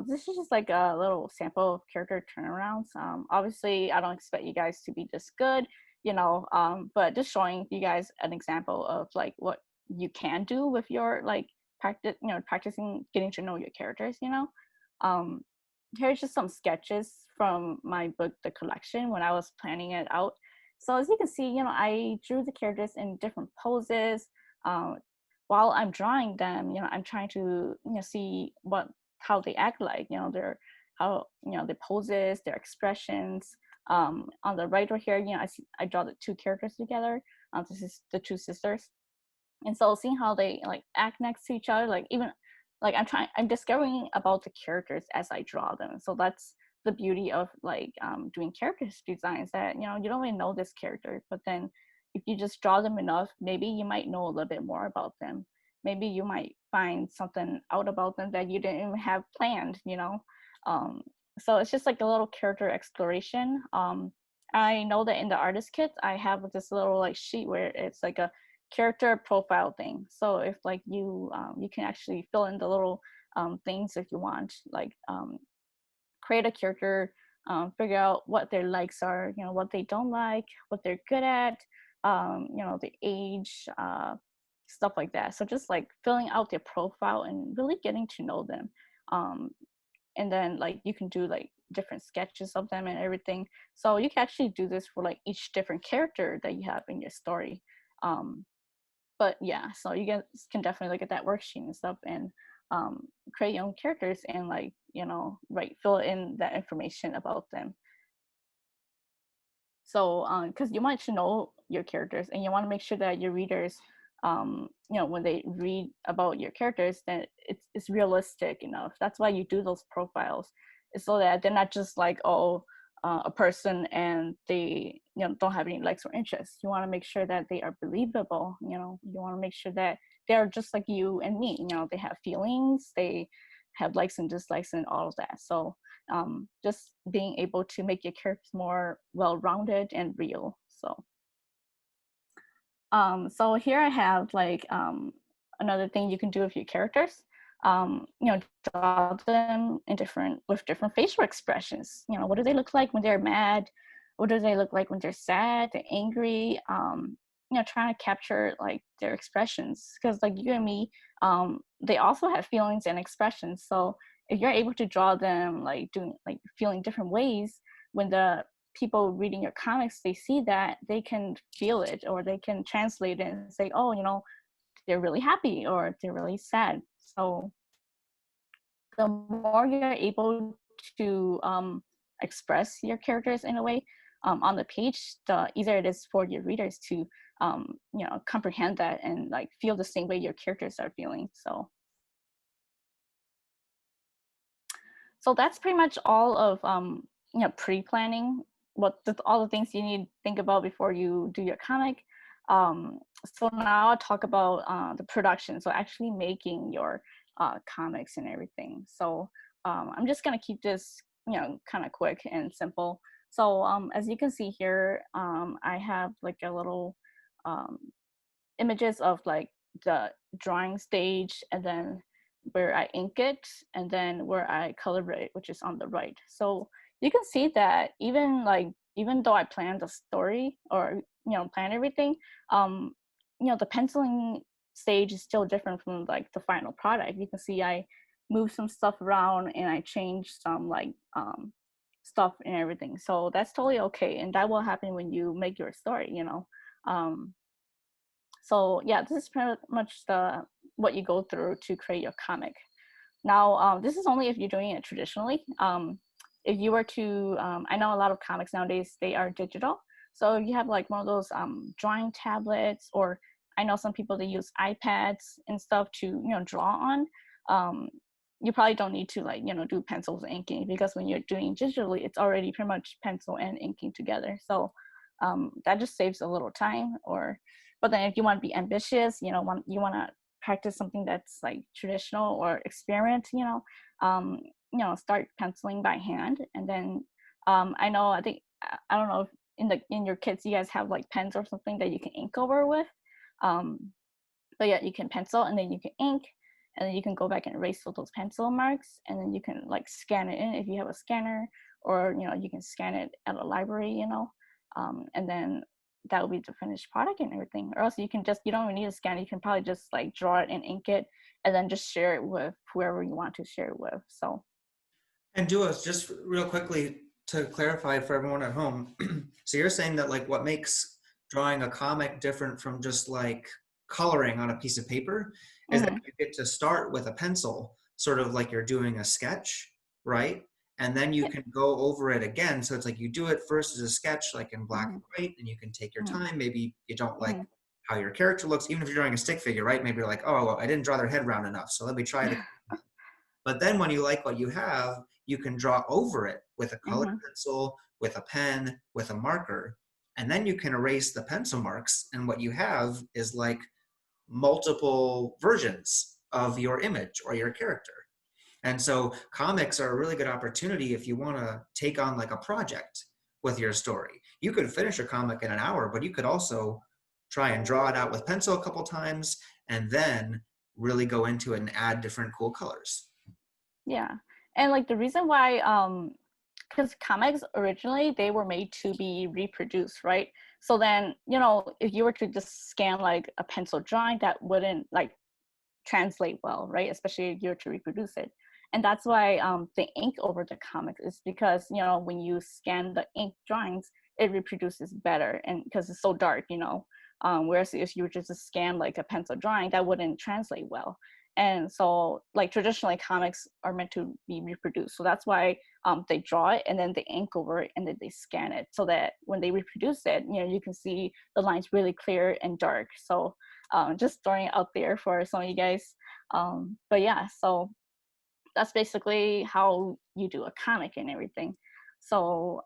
this is just like a little sample of character turnarounds. Obviously, I don't expect you guys to be this good, but just showing you guys an example of like what you can do with your like practicing getting to know your characters. um Here's just some sketches from my book The Collection when I was planning it out. So as you can see, I drew the characters in different poses. um while I'm drawing them, I'm trying to see how they act like, their how their poses, their expressions. On the right over here, I draw the two characters together. This is the two sisters, and so seeing how they like act next to each other, like even like I'm discovering about the characters as I draw them. So that's the beauty of like doing character designs, that you don't really know this character, but then if you just draw them enough, maybe you might know a little bit more about them. Maybe you might find something out about them that you didn't even have planned. um, so it's just like a little character exploration. I know that in the artist kit I have this little like sheet where it's like a character profile thing. So if like you can actually fill in the little things if you want, like create a character figure out what their likes are, what they don't like, what they're good at, the age, stuff like that. So just like filling out their profile and really getting to know them. And then like you can do like different sketches of them and everything. So you can actually do this for like each different character that you have in your story. But yeah, so you guys can definitely look at that worksheet and stuff and create your own characters and like, fill in that information about them. So because you want to know your characters and you want to make sure that your readers, when they read about your characters, that it's realistic enough. That's why you do those profiles, is so that they're not just like, a person and they don't have any likes or interests. You want to make sure that they are believable. You want to make sure that they're just like you and me. They have feelings, they have likes and dislikes and all of that. So just being able to make your characters more well-rounded and real. So here I have like another thing you can do with your characters. Draw them in with different facial expressions. What do they look like when they're mad? What do they look like when they're sad, they're angry? Trying to capture like their expressions, because like you and me, they also have feelings and expressions. So if you're able to draw them like doing like feeling different ways, when the people reading your comics, they see that, they can feel it, or they can translate it and say, oh, they're really happy or they're really sad. So the more you're able to express your characters in a way on the page, the easier it is for your readers to comprehend that and like feel the same way your characters are feeling. So that's pretty much all of pre-planning, all the things you need to think about before you do your comic. So now I'll talk about the production, so actually making your comics and everything. So I'm just gonna keep this kind of quick and simple. So as you can see here, I have like a little images of like the drawing stage, and then where I ink it, and then where I color it, which is on the right. So you can see that even though I planned the story, or plan everything, the penciling stage is still different from like the final product. You can see I moved some stuff around and I changed some like stuff and everything. So that's totally okay, and that will happen when you make your story. So yeah, this is pretty much what you go through to create your comic. Now, this is only if you're doing it traditionally. If you were to, I know a lot of comics nowadays, they are digital. So if you have like one of those drawing tablets, or I know some people, they use iPads and stuff to, draw on. You probably don't need to like, do pencils and inking, because when you're doing digitally, it's already pretty much pencil and inking together. So that just saves a little time. But then if you want to be ambitious, you want to practice something that's like traditional or experiment, start penciling by hand. And then I don't know if in your kits you guys have like pens or something that you can ink over with. But yeah, you can pencil and then you can ink, and then you can go back and erase all those pencil marks, and then you can like scan it in if you have a scanner, or you can scan it at a library, and then that will be the finished product and everything. Or else you don't even need a scan. You can probably just like draw it and ink it, and then just share it with whoever you want to share it with. So. And Dua, just real quickly to clarify for everyone at home, so you're saying that like what makes drawing a comic different from just like coloring on a piece of paper is that you get to start with a pencil, sort of like you're doing a sketch, right? And then you can go over it again. So it's like you do it first as a sketch, like in black and white, and you can take your time. Maybe you don't like how your character looks, even if you're drawing a stick figure, right? Maybe you're like, oh, well, I didn't draw their head round enough, so let me try it again. But then when you like what you have, you can draw over it with a colored pencil, with a pen, with a marker, and then you can erase the pencil marks. And what you have is like multiple versions of your image or your character. And so comics are a really good opportunity if you want to take on like a project with your story. You could finish a comic in an hour, but you could also try and draw it out with pencil a couple times, and then really go into it and add different cool colors. Yeah. And like the reason why because comics originally, they were made to be reproduced, right? So then, you know, if you were to just scan like a pencil drawing, that wouldn't like translate well, right? Especially if you're to reproduce it. And that's why the ink over the comics is because, you know, when you scan the ink drawings, it reproduces better, and because it's so dark, you know. Whereas if you were just to scan like a pencil drawing, that wouldn't translate well. And so like traditionally comics are meant to be reproduced. So that's why they draw it and then they ink over it and then they scan it so that when they reproduce it, you know, you can see the lines really clear and dark. So just throwing it out there for some of you guys. But yeah, so that's basically how you do a comic and everything. So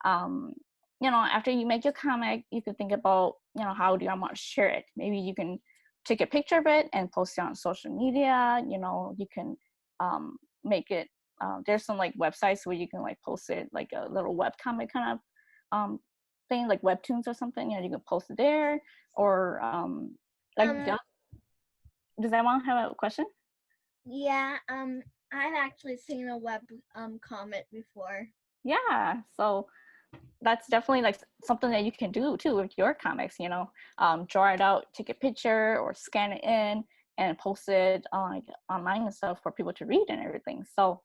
you know, after you make your comic, you can think about, you know, how do I want to share it? Maybe you can take a picture of it and post it on social media. You know, you can make it, there's some like websites where you can like post it like a little web comic kind of thing, like webtoons or something. You know, you can post it there, or like does anyone have a question? Yeah, I've actually seen a web comic before. Yeah, so that's definitely like something that you can do too with your comics, you know. Draw it out, take a picture or scan it in and post it on like online and stuff for people to read and everything. So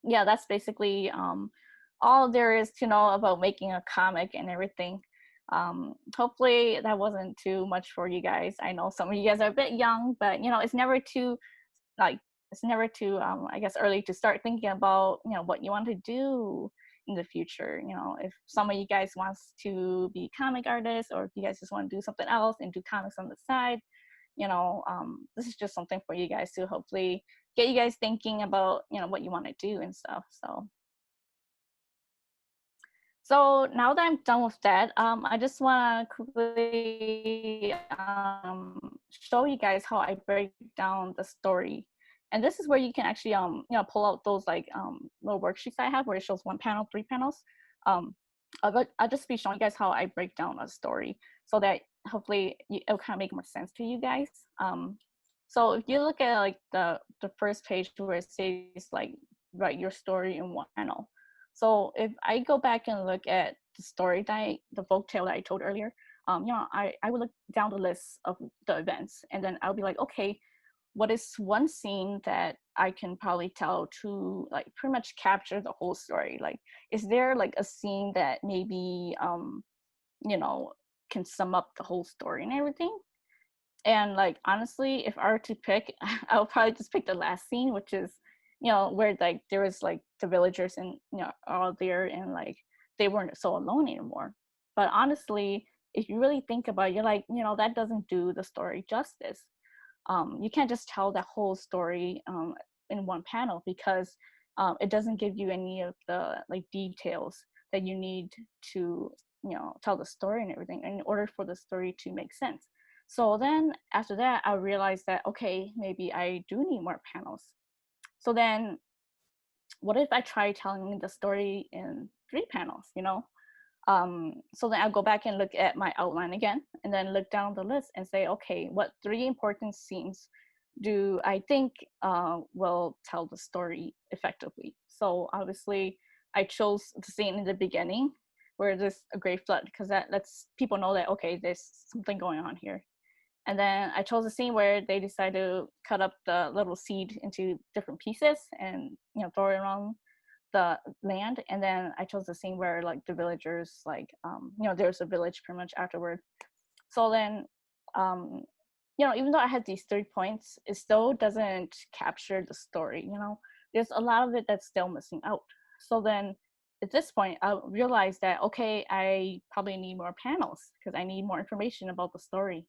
yeah, that's basically all there is to know about making a comic and everything. Hopefully that wasn't too much for you guys. I know some of you guys are a bit young, but you know, it's never too like it's never too I guess early to start thinking about, you know, what you want to do in the future. You know, if some of you guys wants to be comic artists, or if you guys just want to do something else and do comics on the side, you know, this is just something for you guys to hopefully get you guys thinking about, you know, what you want to do and stuff. So now that I'm done with that, I just want to quickly show you guys how I break down the story. And this is where you can actually, you know, pull out those like little worksheets I have where it shows 1 panel, 3 panels. I'll just be showing you guys how I break down a story so that hopefully it'll kind of make more sense to you guys. So if you look at like the first page where it says like write your story in 1 panel. So if I go back and look at the story the folk tale that I told earlier, you know, I would look down the list of the events, and then I'll be like, okay, what is one scene that I can probably tell to like pretty much capture the whole story? Like, is there like a scene that maybe, you know, can sum up the whole story and everything? And like, honestly, if I were to pick, I'll probably just pick the last scene, which is, you know, where like there was like the villagers and, you know, all there, and like they weren't so alone anymore. But honestly, if you really think about it, you're like, you know, that doesn't do the story justice. You can't just tell that whole story in 1 panel, because it doesn't give you any of the like details that you need to, you know, tell the story and everything in order for the story to make sense. So then after that, I realized that, okay, maybe I do need more panels. So then what if I try telling the story in 3 panels, you know? So then I'll go back and look at my outline again, and then look down the list and say, okay, what 3 important scenes do I think will tell the story effectively? So obviously I chose the scene in the beginning where there's a great flood, because that lets people know that, okay, there's something going on here. And then I chose a scene where they decide to cut up the little seed into different pieces and, you know, throw it around the land. And then I chose the scene where like the villagers, like, you know, there's a village pretty much afterward. So then, you know, even though I had these 3 points, it still doesn't capture the story, you know? There's a lot of it that's still missing out. So then at this point, I realized that, okay, I probably need more panels because I need more information about the story.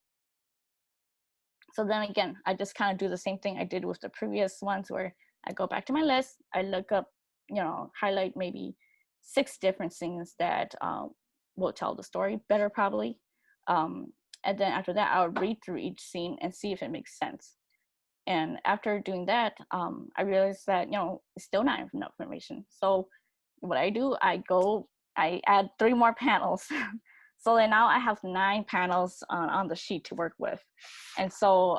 So then again, I just kind of do the same thing I did with the previous ones, where I go back to my list, I look up, you know, highlight maybe 6 different scenes that will tell the story better probably. And then after that, I'll read through each scene and see if it makes sense. And after doing that, I realized that, you know, it's still not enough information. So what I do, I add 3 more panels. So then now I have 9 panels on the sheet to work with. And so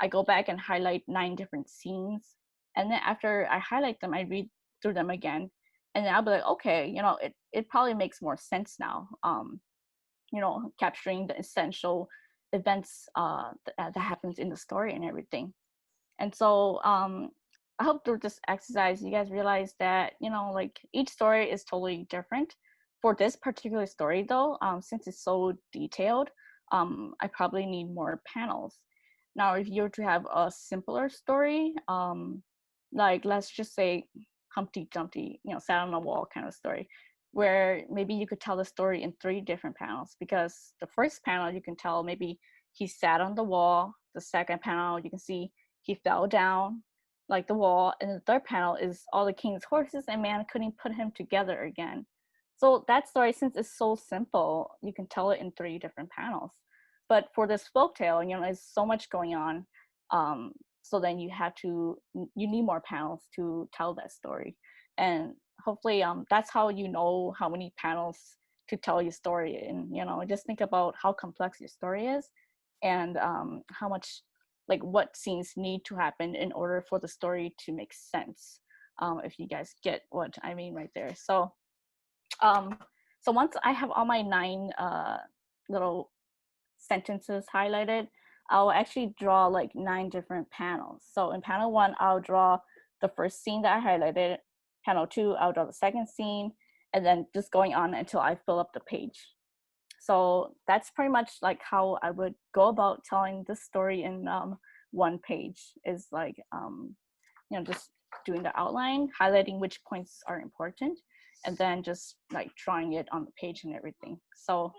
I go back and highlight 9 different scenes. And then after I highlight them, I read through them again. And then I'll be like, okay, it probably makes more sense now. Capturing the essential events that happens in the story and everything. And so I hope through this exercise you guys realize that like each story is totally different. For this particular story though, since it's so detailed, I probably need more panels. Now if you were to have a simpler story, like let's just say Humpty Dumpty sat on a wall kind of story, where maybe you could tell the story in 3 different panels, because the first panel you can tell maybe he sat on the wall. The second panel you can see he fell down like the wall, and the third panel is all the king's horses and man couldn't put him together again. So that story, since it's so simple, you can tell it in 3 different panels. But for this folktale, there's so much going on. So then you need more panels to tell that story. And hopefully that's how how many panels to tell your story. And just think about how complex your story is, and how much, like, what scenes need to happen in order for the story to make sense, if you guys get what I mean right there. So once I have all my 9 little sentences highlighted, I'll actually draw like 9 different panels. So in panel 1, I'll draw the first scene that I highlighted. Panel 2, I'll draw the second scene, and then just going on until I fill up the page. So that's pretty much like how I would go about telling the story in 1 page, is like, just doing the outline, highlighting which points are important, and then just like drawing it on the page and everything. So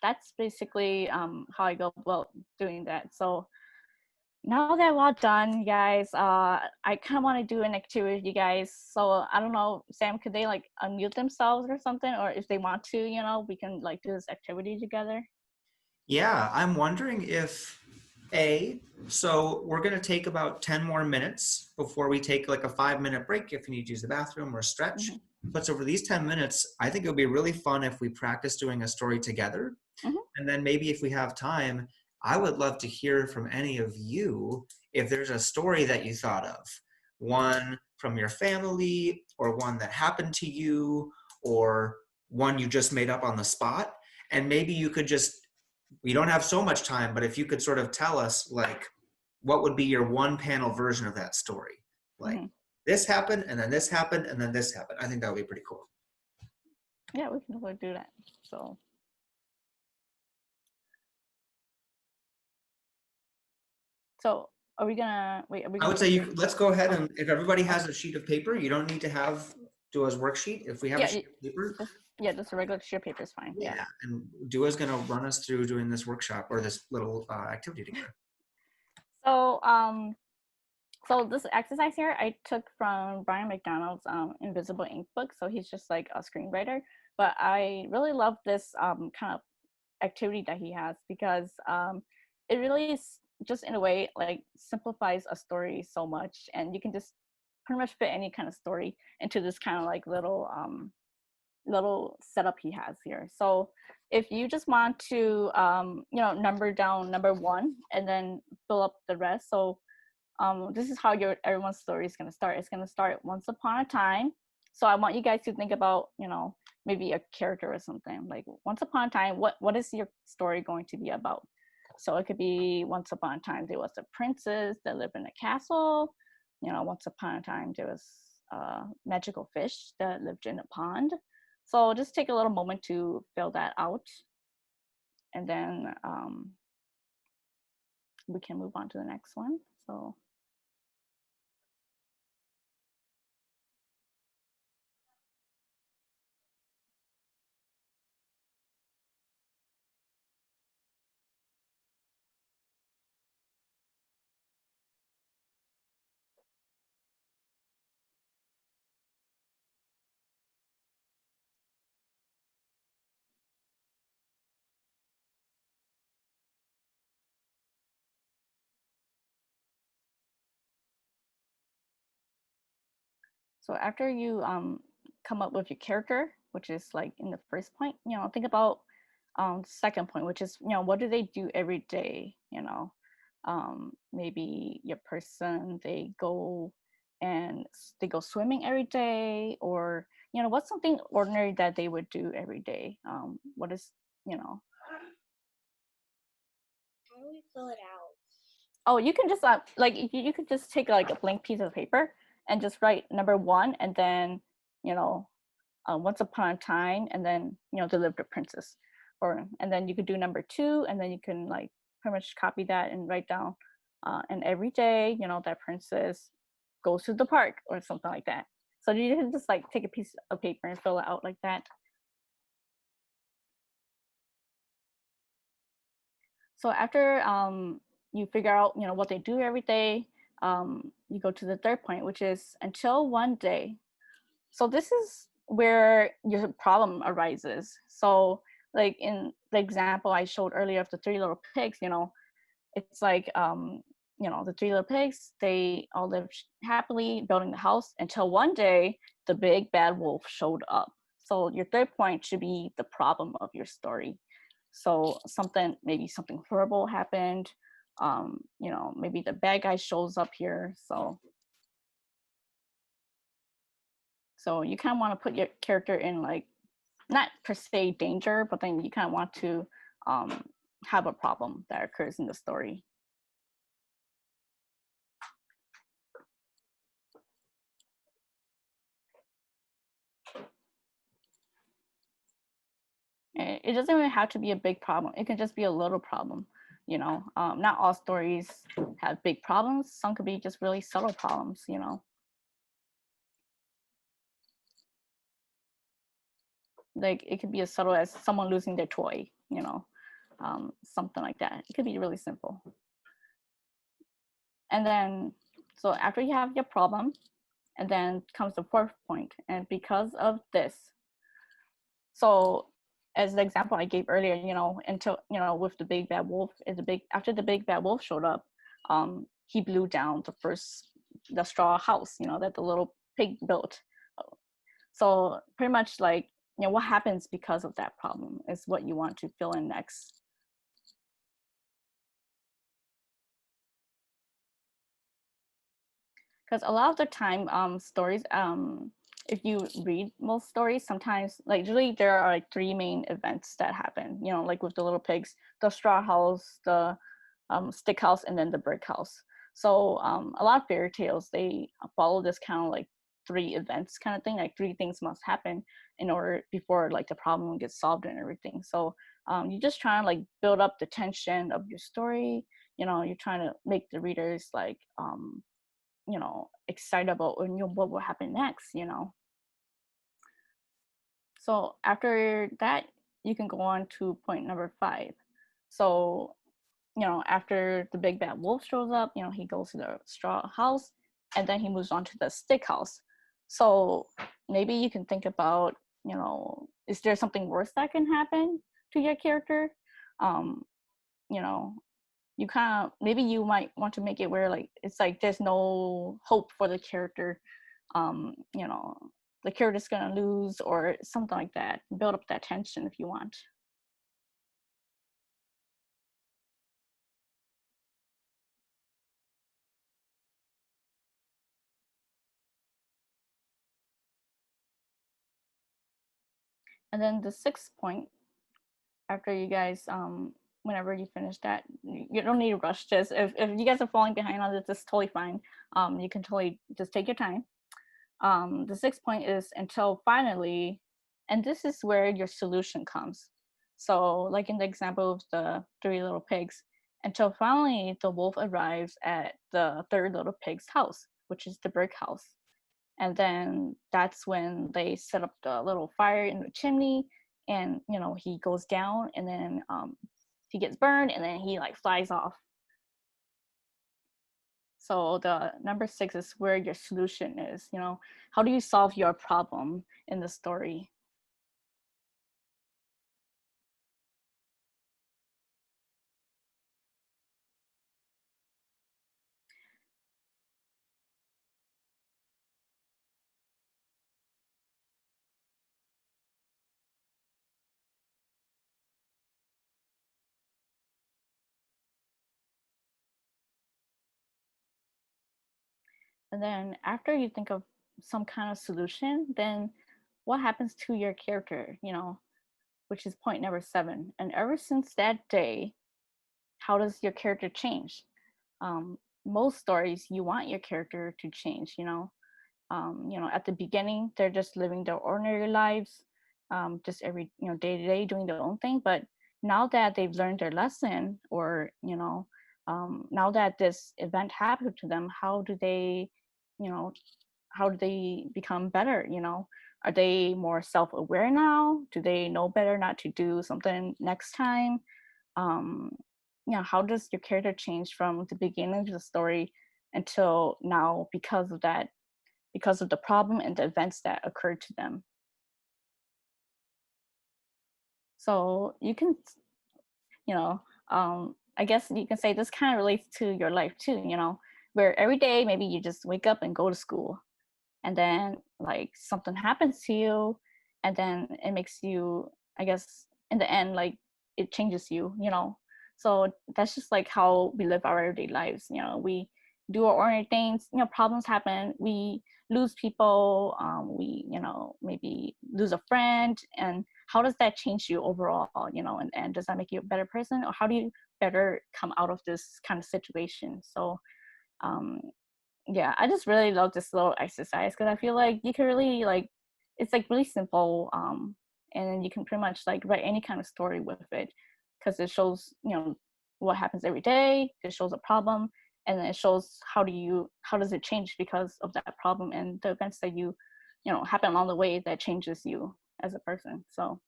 that's basically how I go about doing that. So now that we're all done, guys, I kind of want to do an activity with you guys. So I don't know, Sam, could they like unmute themselves or something? Or if they want to, we can like do this activity together. Yeah, I'm wondering if so we're going to take about 10 more minutes before we take like a 5-minute break if you need to use the bathroom or stretch. But so for these 10 minutes, I think it would be really fun if we practice doing a story together. And then maybe if we have time, I would love to hear from any of you if there's a story that you thought of, one from your family, or one that happened to you, or one you just made up on the spot. And maybe you could just, we don't have so much time, but if you could sort of tell us like what would be your 1-panel version of that story, like this happened and then this happened and then this happened. I think that would be pretty cool. Yeah, we can totally do that. So are we gonna wait? I would say let's go ahead, and if everybody has a sheet of paper, you don't need to have Dua's worksheet. If we have a sheet of paper, just a regular sheet of paper is fine. Yeah, and Dua's gonna run us through doing this workshop or this little activity together. So this exercise here I took from Brian McDonald's Invisible Ink book. So he's just like a screenwriter, but I really love this kind of activity that he has, because it really is just in a way like simplifies a story so much, and you can just pretty much fit any kind of story into this kind of like little setup he has here. So if you just want to number down number 1 and then fill up the rest. So this is how everyone's story is going to start. It's going to start once upon a time. So I want you guys to think about maybe a character or something, like once upon a time, what is your story going to be about? So it could be once upon a time there was a princess that lived in a castle. Once upon a time there was a magical fish that lived in a pond. So just take a little moment to fill that out, and then we can move on to the next one. So after you come up with your character, which is like in the first point, think about the second point, which is, what do they do every day? Maybe your person, they go and they go swimming every day, or what's something ordinary that they would do every day? What is How do we fill it out? Oh, you can just like you could just take like a blank piece of paper and just write number 1, and then once upon a time, and then deliver the princess, and then you could do number 2, and then you can like pretty much copy that and write down and every day that princess goes to the park or something like that. So you can just like take a piece of paper and fill it out like that. So after you figure out what they do every day, you go to the third point, which is until one day. So this is where your problem arises. So like in the example I showed earlier of the 3 little pigs, it's like the 3 little pigs, they all lived happily building the house until one day the big bad wolf showed up. So your third point should be the problem of your story. So maybe something horrible happened. Maybe the bad guy shows up here. So you kind of want to put your character in like not per se danger, but then you kind of want to have a problem that occurs in the story. It doesn't even have to be a big problem. It can just be a little problem. Not all stories have big problems. Some could be just really subtle problems. Like it could be as subtle as someone losing their toy. Something like that. It could be really simple. And then, so after you have your problem, and then comes the fourth point. And because of this, so as the example I gave earlier, until with the big bad wolf, after the big bad wolf showed up, he blew down the straw house, that the little pig built. So pretty much like what happens because of that problem is what you want to fill in next. Because a lot of the time stories, if you read most stories, sometimes like usually there are like 3 main events that happen, like with the little pigs, the straw house, the stick house, and then the brick house. So a lot of fairy tales, they follow this kind of like 3 events kind of thing, like 3 things must happen before like the problem gets solved and everything. So you're just trying to like build up the tension of your story. You're trying to make the readers like excited about what will happen next. So after that, you can go on to point number 5. So after the big bad wolf shows up, he goes to the straw house, and then he moves on to the stick house. So maybe you can think about, is there something worse that can happen to your character? You know, maybe you might want to make it where like it's like there's no hope for the character. The character's gonna lose or something like that. Build up that tension if you want. And then the 6th point, after you guys whenever you finish that, you don't need to rush. Just if you guys are falling behind on this, it's totally fine. You can totally just take your time. The 6th point is until finally, and this is where your solution comes. So like in the example of the 3 little pigs, until finally the wolf arrives at the 3rd little pig's house, which is the brick house. And then that's when they set up the little fire in the chimney, and he goes down, and then he gets burned, and then he like flies off. So the number 6 is where your solution is. How do you solve your problem in the story? And then after you think of some kind of solution, then what happens to your character, which is point number 7. And ever since that day, how does your character change? Most stories, you want your character to change, at the beginning, they're just living their ordinary lives, just every, day to day doing their own thing. But now that they've learned their lesson, or, now that this event happened to them, you know, how do they become better? Are they more self-aware now? Do they know better not to do something next time? um how does your character change from the beginning of the story until now because of that, because of the problem and the events that occurred to them? So you can, you know I guess you can say this kind of relates to your life too, where every day maybe you just wake up and go to school, and then like something happens to you, and then it makes you, I guess in the end, like it changes you, so that's just like how we live our everyday lives. We do our ordinary things, problems happen, we lose people, we maybe lose a friend, and how does that change you overall, and does that make you a better person, or how do you better come out of this kind of situation? So um yeah, I just really love this little exercise because I feel like you can really like, it's like really simple, and then you can pretty much like write any kind of story with it, because it shows what happens every day, it shows a problem, and then it shows how does it change because of that problem and the events that happen along the way that changes you as a person. So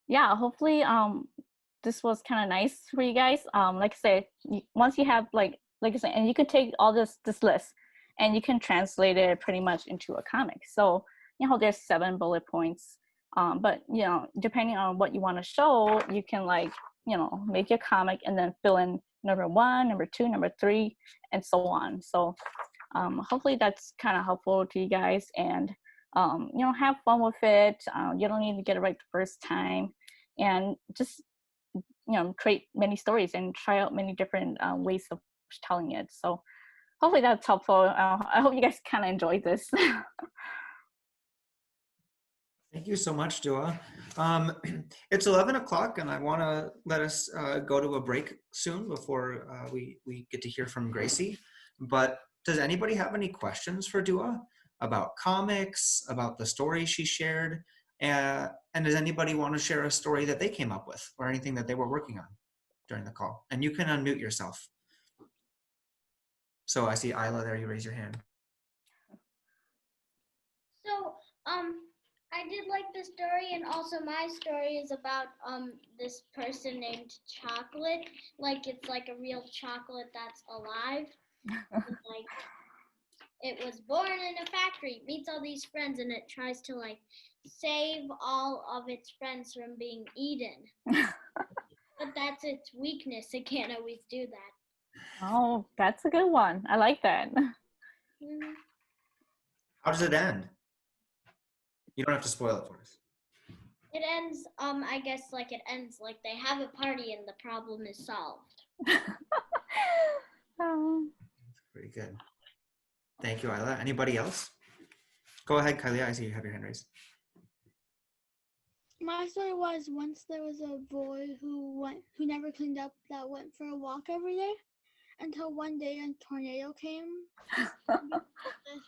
yeah, hopefully this was kind of nice for you guys. Like I said, once you have like I said, and you can take all this list and you can translate it pretty much into a comic. So there's 7 bullet points, but depending on what you want to show, you can like make your comic and then fill in number 1, number 2, number 3, and so on. So hopefully that's kind of helpful to you guys, and have fun with it. You don't need to get it right the first time, and just create many stories and try out many different ways of telling it. So hopefully that's helpful. I hope you guys kind of enjoyed this. Thank you so much, Dua. It's 11 o'clock and I want to let us go to a break soon before we get to hear from Graci. But does anybody have any questions for Dua about comics, about the story she shared? And does anybody want to share a story that they came up with or anything that they were working on during the call? And you can unmute yourself. So I see Isla there, you raise your hand. So, I did like the story, and also my story is about this person named Chocolate. Like it's like a real chocolate that's alive. Like it was born in a factory, meets all these friends, and it tries to like save all of its friends from being eaten. But that's its weakness. It can't always do that. Oh, that's a good one. I like that. Mm-hmm. How does it end? You don't have to spoil it for us. It ends, I guess like it ends like they have a party and the problem is solved. Pretty good. Thank you, Isla. Anybody else? Go ahead, Kylie. I see you have your hand raised. My story was once there was a boy who never cleaned up, that went for a walk every day until one day a tornado came.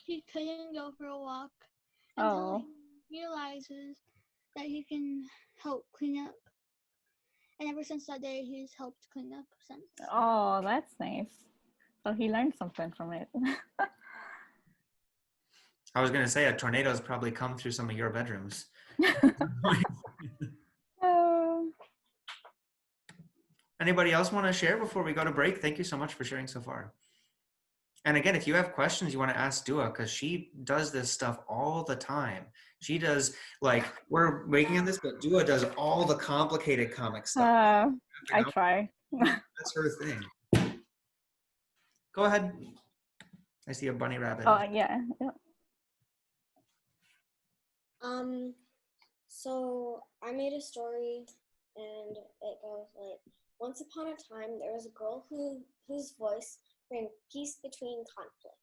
He couldn't go for a walk until he realizes that he can help clean up. And ever since that day, he's helped clean up since. Oh, that's nice. So he learned something from it. I was going to say a tornado has probably come through some of your bedrooms. Anybody else want to share before we go to break? Thank you so much for sharing so far. And again, if you have questions you want to ask Dua, because she does this stuff all the time. She does, like, we're making on this, but Dua does all the complicated comic stuff. I try. That's her thing. Go ahead. I see a bunny rabbit. Oh, yeah. So I made a story and it goes like, once upon a time there was a girl whose voice bring peace between conflict.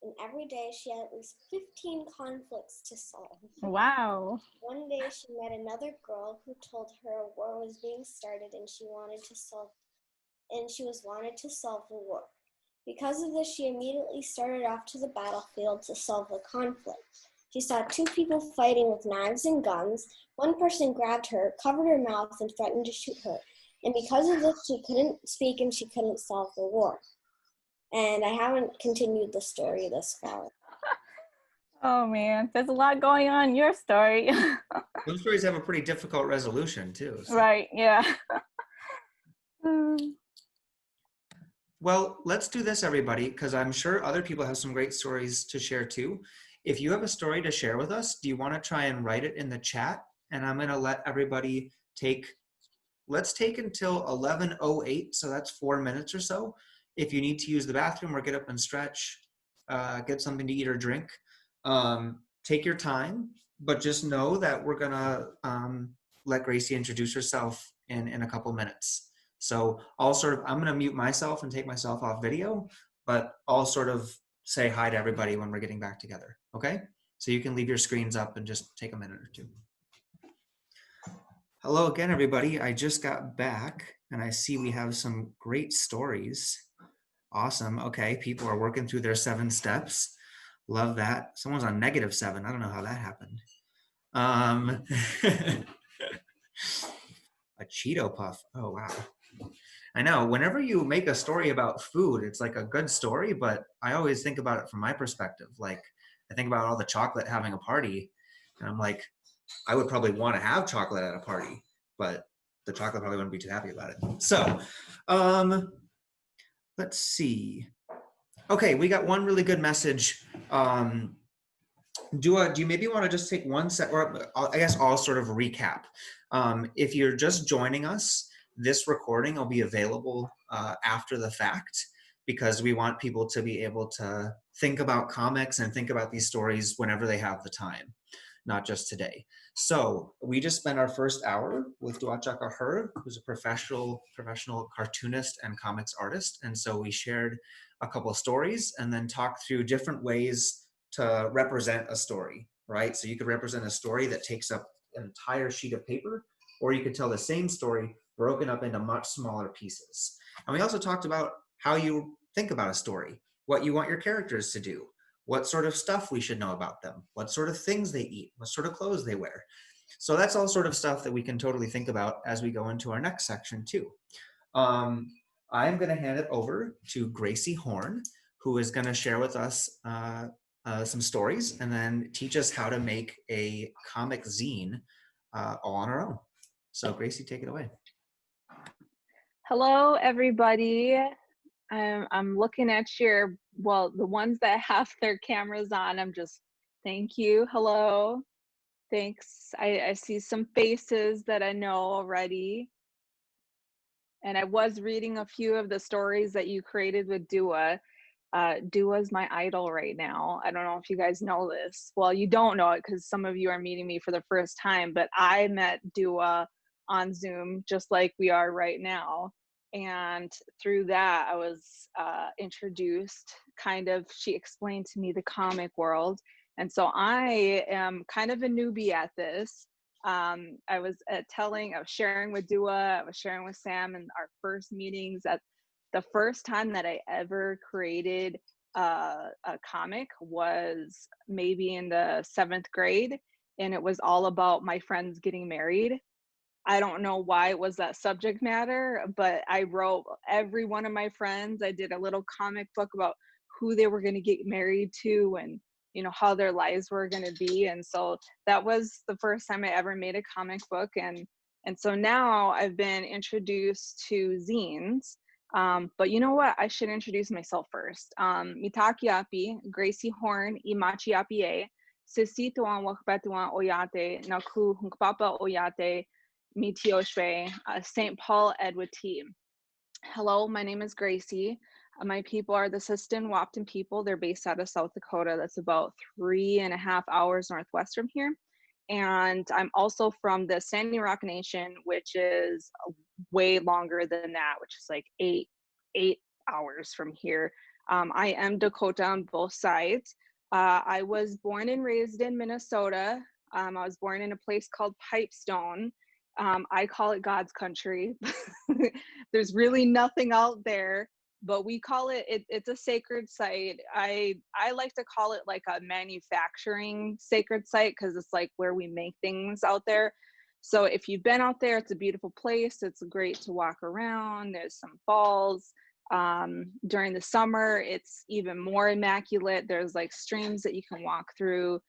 and every day she had at least 15 conflicts to solve. Wow. One day she met another girl who told her a war was being started and she wanted to solve the war. Because of this, she immediately started off to the battlefield to solve the conflict. She saw two people fighting with knives and guns. One person grabbed her, covered her mouth, and threatened to shoot her. And because of this, she couldn't speak and she couldn't solve the war. And I haven't continued the story this far. Oh man, there's a lot going on in your story. Those stories have a pretty difficult resolution too. So. Right, yeah. Well, let's do this, everybody, because I'm sure other people have some great stories to share too. If you have a story to share with us, do you want to try and write it in the chat? And I'm going to let everybody let's take until 11:08, so that's 4 minutes or so. If you need to use the bathroom or get up and stretch, get something to eat or drink, take your time, but just know that we're going to let Graci introduce herself in a couple minutes. So I'm going to mute myself and take myself off video, but I'll sort of say hi to everybody when we're getting back together, okay? So you can leave your screens up and just take a minute or two. Hello again, everybody. I just got back and I see we have some great stories. Awesome. Okay, people are working through their 7 steps. Love that. Someone's on -7. I don't know how that happened. A Cheeto Puff. Oh, wow. I know. Whenever you make a story about food, it's like a good story, but I always think about it from my perspective. Like, I think about all the chocolate having a party, and I'm like, I would probably want to have chocolate at a party, but the chocolate probably wouldn't be too happy about it. So, let's see. Okay, we got one really good message. Do you maybe want to just take one set, or I guess I'll sort of recap. If you're just joining us, this recording will be available after the fact, because we want people to be able to think about comics and think about these stories whenever they have the time, not just today. So we just spent our first hour with Duachaka, who's a professional cartoonist and comics artist. And so we shared a couple of stories and then talked through different ways to represent a story, right? So you could represent a story that takes up an entire sheet of paper, or you could tell the same story broken up into much smaller pieces. And we also talked about how you think about a story, what you want your characters to do, what sort of stuff we should know about them, what sort of things they eat, what sort of clothes they wear. So that's all sort of stuff that we can totally think about as we go into our next section too. I'm going to hand it over to Graci Horne, who is going to share with us some stories and then teach us how to make a comic zine all on our own. So Graci, take it away. Hello, everybody. I'm looking at the ones that have their cameras on. Thank you. Hello. Thanks. I see some faces that I know already. And I was reading a few of the stories that you created with Dua. Dua's my idol right now. I don't know if you guys know this. Well, you don't know it because some of you are meeting me for the first time, but I met Dua on Zoom just like we are right now. And through that, I was introduced, she explained to me the comic world. And so I am kind of a newbie at this. I was sharing with Dua, I was sharing with Sam in our first meetings. At the first time that I ever created a comic was maybe in the 7th grade, and it was all about my friends getting married. I don't know why it was that subject matter, but I wrote every one of my friends. I did a little comic book about who they were going to get married to and, how their lives were going to be. And so that was the first time I ever made a comic book. And so now I've been introduced to zines. But you know what? I should introduce myself first. Mitakiapi, Graci Horne, Imachiapi, Sisi tuan wakbetuan oyate, Naku hunkpapa oyate, Mitioshwe, St. Paul Edwati. Hello, my name is Graci. My people are the Siston Wapton people. They're based out of South Dakota. That's about 3.5 hours northwest from here. And I'm also from the Standing Rock Nation, which is way longer than that, which is like eight hours from here. I am Dakota on both sides. I was born and raised in Minnesota. I was born in a place called Pipestone. I call it God's country. There's really nothing out there, but we call it's a sacred site. I like to call it like a manufacturing sacred site because it's like where we make things out there. So if you've been out there, it's a beautiful place. It's great to walk around. There's some falls. During the summer, it's even more immaculate. There's like streams that you can walk through,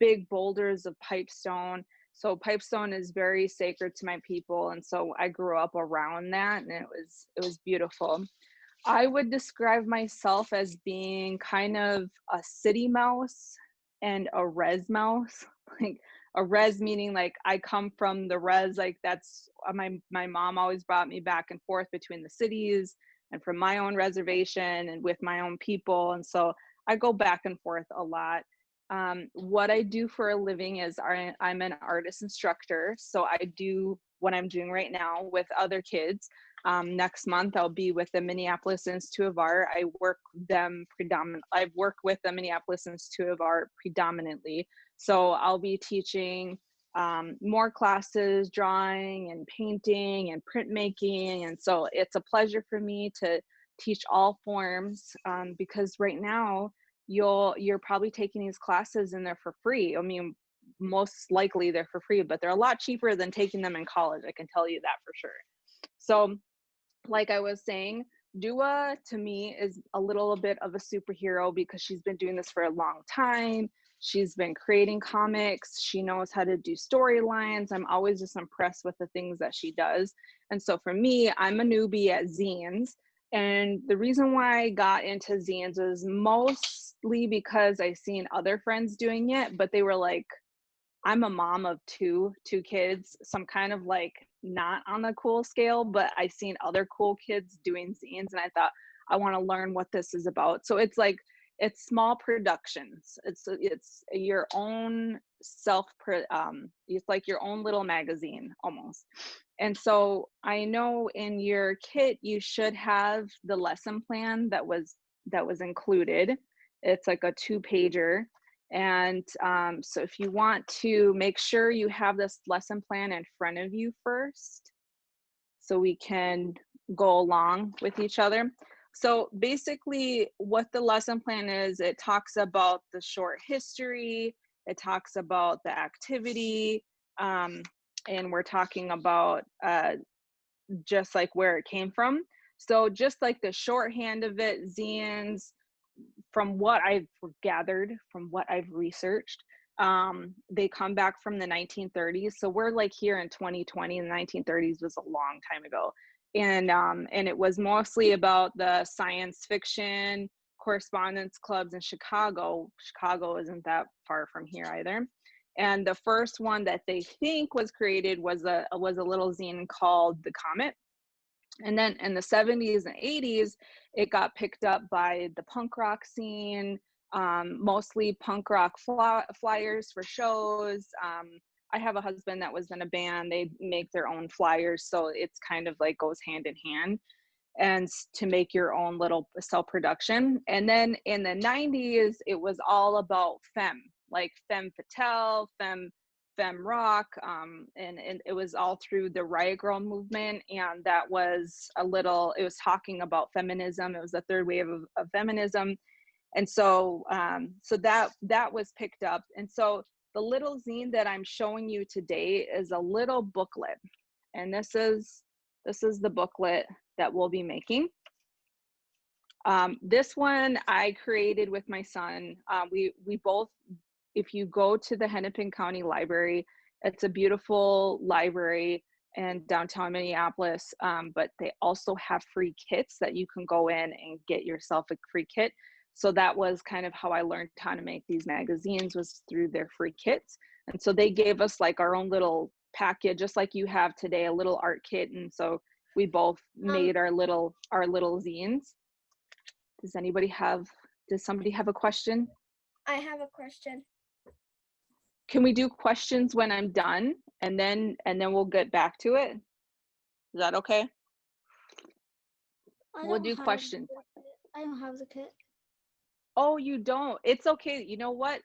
big boulders of pipestone. So pipestone is very sacred to my people. And so I grew up around that, and it was beautiful. I would describe myself as being kind of a city mouse and a res mouse. Like a res meaning like I come from the res, like that's my mom always brought me back and forth between the cities and from my own reservation and with my own people. And so I go back and forth a lot. What I do for a living is I'm an artist instructor. So I do what I'm doing right now with other kids. Next month, I'll be with the Minneapolis Institute of Art. I've worked with the Minneapolis Institute of Art predominantly. So I'll be teaching more classes, drawing and painting and printmaking. And so it's a pleasure for me to teach all forms because right now you're probably taking these classes and they're for free. I mean, most likely they're for free, but they're a lot cheaper than taking them in college. I can tell you that for sure. So like I was saying, Dua to me is a little bit of a superhero because she's been doing this for a long time. She's been creating comics. She knows how to do storylines. I'm always just impressed with the things that she does. And so for me, I'm a newbie at zines. And the reason why I got into zines was mostly because I seen other friends doing it, but they were like, I'm a mom of two kids, so I'm kind of like not on the cool scale, but I seen other cool kids doing zines and I thought, I want to learn what this is about. So it's like, it's small productions. It's your own it's like your own little magazine almost. And so I know in your kit, you should have the lesson plan that was included. It's like a 2-pager. And so if you want to make sure you have this lesson plan in front of you first, so we can go along with each other. So basically what the lesson plan is, it talks about the short history, it talks about the activity, and we're talking about just like where it came from. So just like the shorthand of it, zines, from what I've gathered, from what I've researched, they come back from the 1930s. So we're like here in 2020, and the 1930s was a long time ago. And it was mostly about the science fiction correspondence clubs in Chicago. Chicago isn't that far from here either. And the first one that they think was created was a little zine called The Comet. And then in the 70s and 80s, it got picked up by the punk rock scene, mostly punk rock flyers for shows. I have a husband that was in a band. They make their own flyers. So it's kind of like goes hand in hand, and to make your own little self-production. And then in the 90s, it was all about femme, like femme fatale, femme rock, and it was all through the Riot Girl movement. And that was it was talking about feminism. It was the third wave of feminism. And so that was picked up. And so the little zine that I'm showing you today is a little booklet. And this is the booklet that we'll be making. This one I created with my son. We both, if you go to the Hennepin County Library, it's a beautiful library in downtown Minneapolis, but they also have free kits that you can go in and get yourself a free kit. So that was kind of how I learned how to make these magazines, was through their free kits. And so they gave us like our own little package, just like you have today, a little art kit. And so we both made our little zines. Does somebody have a question? I have a question. Can we do questions when I'm done, and then we'll get back to it? Is that okay? We'll do questions. I don't have the kit. Oh, you don't. It's okay. You know what?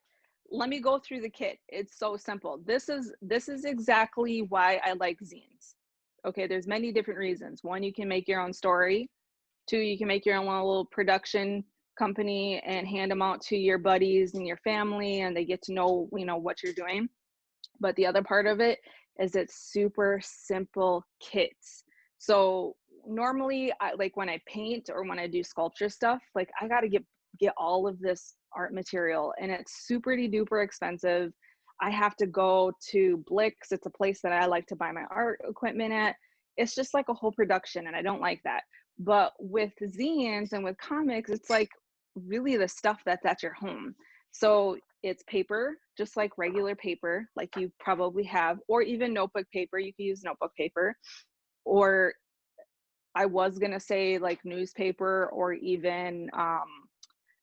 Let me go through the kit. It's so simple. This is exactly why I like zines. Okay, there's many different reasons. One, you can make your own story. Two, you can make your own little production company and hand them out to your buddies and your family, and they get to know, you know, what you're doing. But the other part of it is it's super simple kits. So normally, like when I paint or when I do sculpture stuff, like I got to get all of this art material, and it's super duper expensive. I have to go to Blix. It's a place that I like to buy my art equipment at. It's just like a whole production, and I don't like that. But with zines and with comics, it's like really the stuff that's at your home. So it's paper, just like regular paper, like you probably have, or even notebook paper. You can use notebook paper, or I was gonna say like newspaper, or even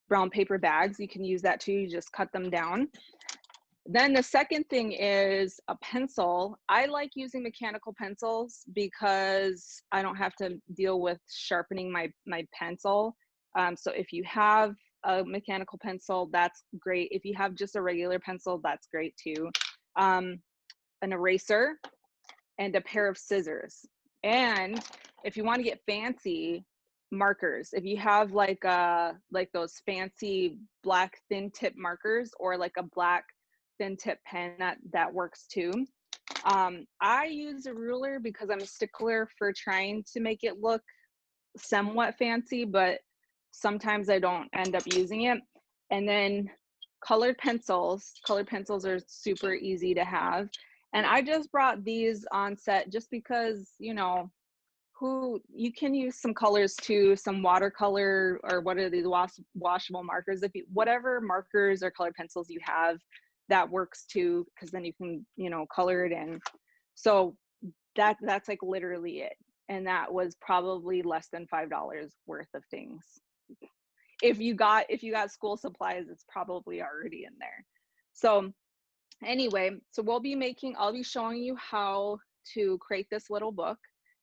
brown paper bags. You can use that too. You just cut them down. Then the second thing is a pencil. I like using mechanical pencils because I don't have to deal with sharpening my pencil. So if you have a mechanical pencil, that's great. If you have just a regular pencil, that's great too. An eraser and a pair of scissors. And if you want to get fancy, markers. If you have like those fancy black thin tip markers, or like a black thin tip pen, that works too. I use a ruler because I'm a stickler for trying to make it look somewhat fancy, but sometimes I don't end up using it. And then colored pencils are super easy to have. And I just brought these on set just because, you know, you can use some colors too, some watercolor, or what are these washable markers. If you, whatever markers or colored pencils you have, that works too, because then you can, you know, color it in. So that's like literally it. And that was probably less than $5 worth of things. If you got school supplies, it's probably already in there. So anyway, so I'll be showing you how to create this little book,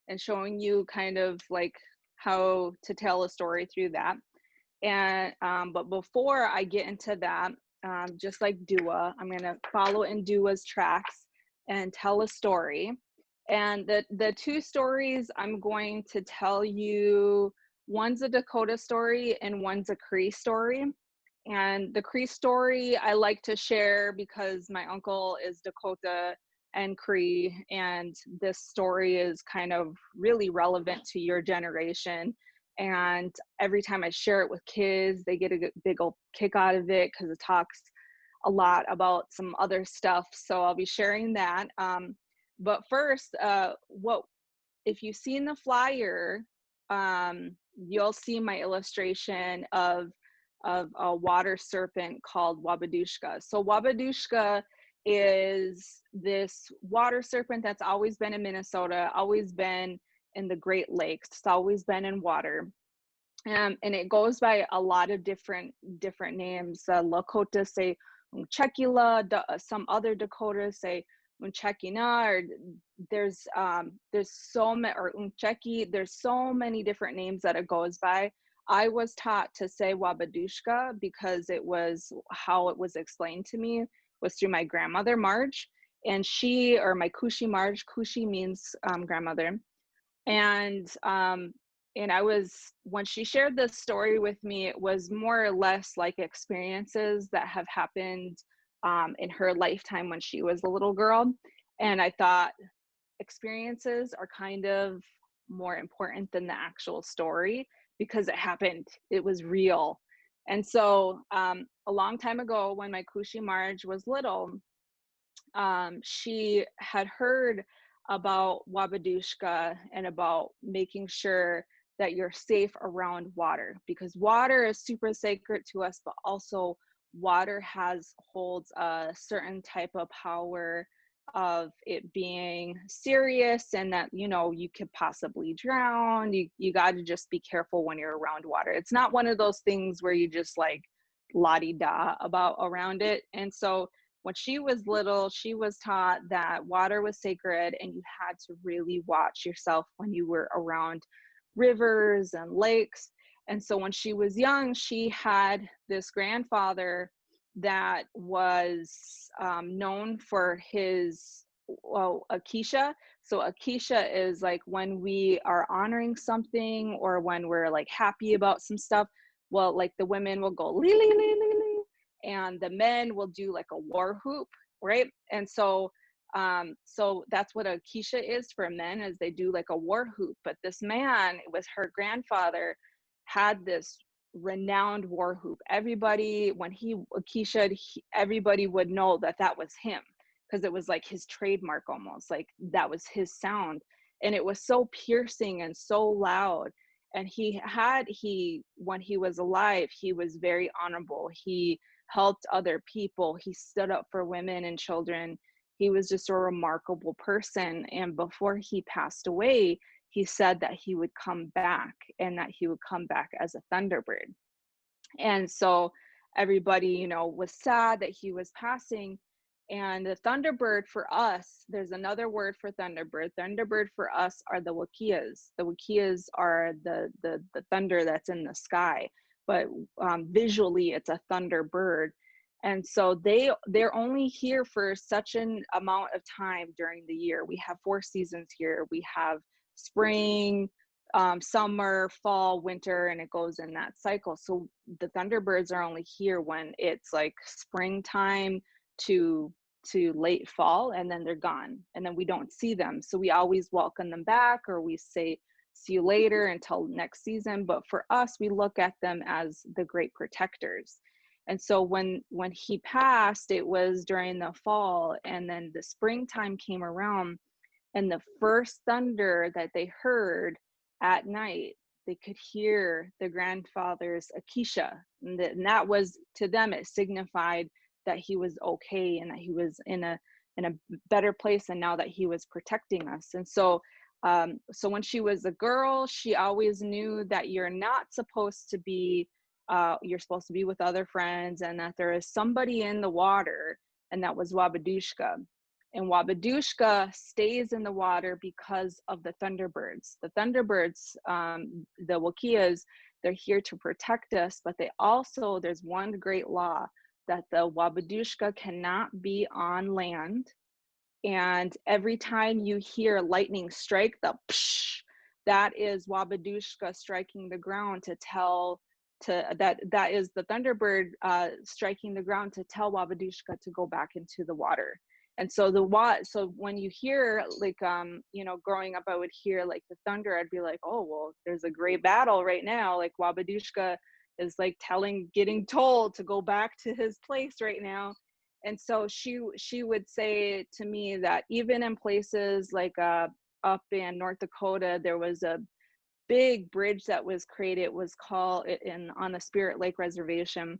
and showing you kind of like how to tell a story through that. And but before I get into that, just like Dua, I'm gonna follow in Dua's tracks and tell a story. And the two stories I'm going to tell you, one's a Dakota story and one's a Cree story. And the Cree story I like to share because my uncle is Dakota and Cree, and this story is kind of really relevant to your generation. And every time I share it with kids, they get a big old kick out of it because it talks a lot about some other stuff. So I'll be sharing that. But first, if you've seen the flyer, you'll see my illustration of a water serpent called Wabduska. So Wabduska is this water serpent that's always been in Minnesota, always been in the Great Lakes. It's always been in water. And it goes by a lot of different names. Lakota say Unchekila, some other Dakotas say Unchekina, or there's so many, or Uncheki, there's so many different names that it goes by. I was taught to say Wabduska because it was how it was explained to me, was through my grandmother Marge, and she, or my Kushi Marge, Kushi means grandmother. And I was, when she shared this story with me, it was more or less like experiences that have happened in her lifetime when she was a little girl. And I thought experiences are kind of more important than the actual story, because it happened, it was real. And so a long time ago, when my Kushi Marge was little, she had heard about Wabduska and about making sure that you're safe around water, because water is super sacred to us, but also water holds a certain type of power of it being serious, and that, you know, you could possibly drown. You got to just be careful when you're around water. It's not one of those things where you just like la-di-da about around it. And so when she was little, she was taught that water was sacred, and you had to really watch yourself when you were around rivers and lakes. And so when she was young, she had this grandfather that was known for his, well, Akisha. So Akisha is like when we are honoring something or when we're like happy about some stuff. Well, like the women will go lee lee lee lee lee, and the men will do like a war whoop, right? And so so that's what a Keisha is for men, is they do like a war whoop. But this man with her grandfather had this renowned war whoop. Everybody, when he Keisha, everybody would know that that was him, because it was like his trademark, almost like that was his sound. And it was so piercing and so loud. And when he was alive, he was very honorable. He helped other people. He stood up for women and children. He was just a remarkable person. And before he passed away, he said that he would come back, and that he would come back as a Thunderbird. And so everybody, you know, was sad that he was passing. And the Thunderbird for us, there's another word for Thunderbird. Thunderbird for us are the Wakias. The Wakias are the thunder that's in the sky, but visually it's a Thunderbird. And so they're only here for such an amount of time during the year. We have 4 seasons here. We have spring, summer, fall, winter, and it goes in that cycle. So the Thunderbirds are only here when it's like springtime to late fall, and then they're gone, and then we don't see them. So we always welcome them back, or we say see you later until next season. But for us, we look at them as the great protectors. And so when he passed, it was during the fall, and then the springtime came around, and the first thunder that they heard at night, they could hear the grandfather's Akisha. And that was, to them, it signified that he was okay, and that he was in a better place, and now that he was protecting us. And so so when she was a girl, she always knew that you're not supposed to be you're supposed to be with other friends, and that there is somebody in the water, and that was Wabduska. And Wabduska stays in the water because of the Thunderbirds. The Thunderbirds, the Wakias, they're here to protect us, but they also, there's one great law, that the Wabduska cannot be on land. And every time you hear lightning strike, the psh, that is Wabduska striking the ground to tell that is the Thunderbird striking the ground to tell Wabduska to go back into the water. And so so when you hear, like you know, growing up, I would hear like the thunder, I'd be like, oh well, there's a great battle right now, like Wabduska is like getting told to go back to his place right now. And so she would say to me that even in places like up in North Dakota, there was a big bridge that was created. It was called on the Spirit Lake Reservation.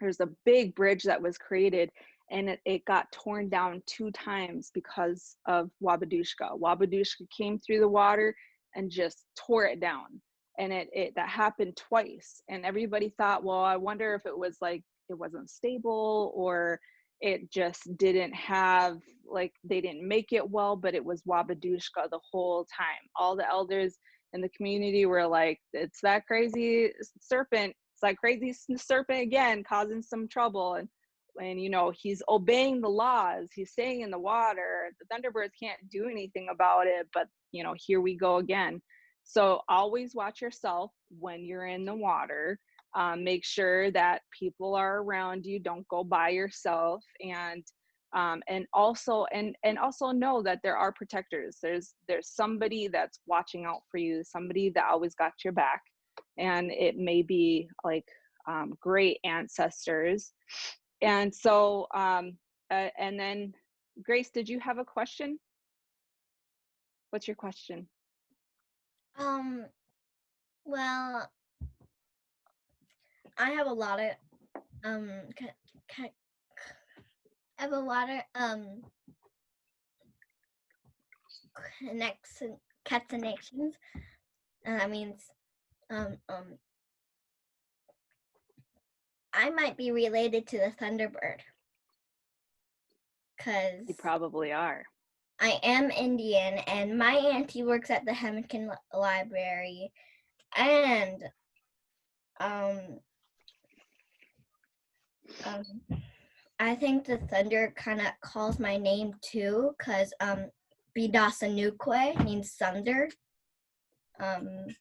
There's a big bridge that was created, and it got torn down 2 times because of Wabduska. Wabduska came through the water and just tore it down. And that happened twice. And everybody thought, well, I wonder if it was like it wasn't stable, or it just didn't have, like, they didn't make it well. But it was Wabduska the whole time. All the elders in the community were like, it's that crazy serpent. It's that crazy serpent again, causing some trouble. And you know, he's obeying the laws. He's staying in the water. The Thunderbirds can't do anything about it. But you know, here we go again. So always watch yourself when you're in the water. Make sure that people are around you. Don't go by yourself. And also know that there are protectors. There's somebody that's watching out for you, somebody that always got your back. And it may be like great ancestors. And so and then Grace, did you have a question? What's your question? Well, I have a lot of connections. That means I might be related to the Thunderbird, because You probably are. I am Indian, and my auntie works at the Hmong Library, and I think the thunder kind of calls my name too, because Bidasanukwe means thunder. And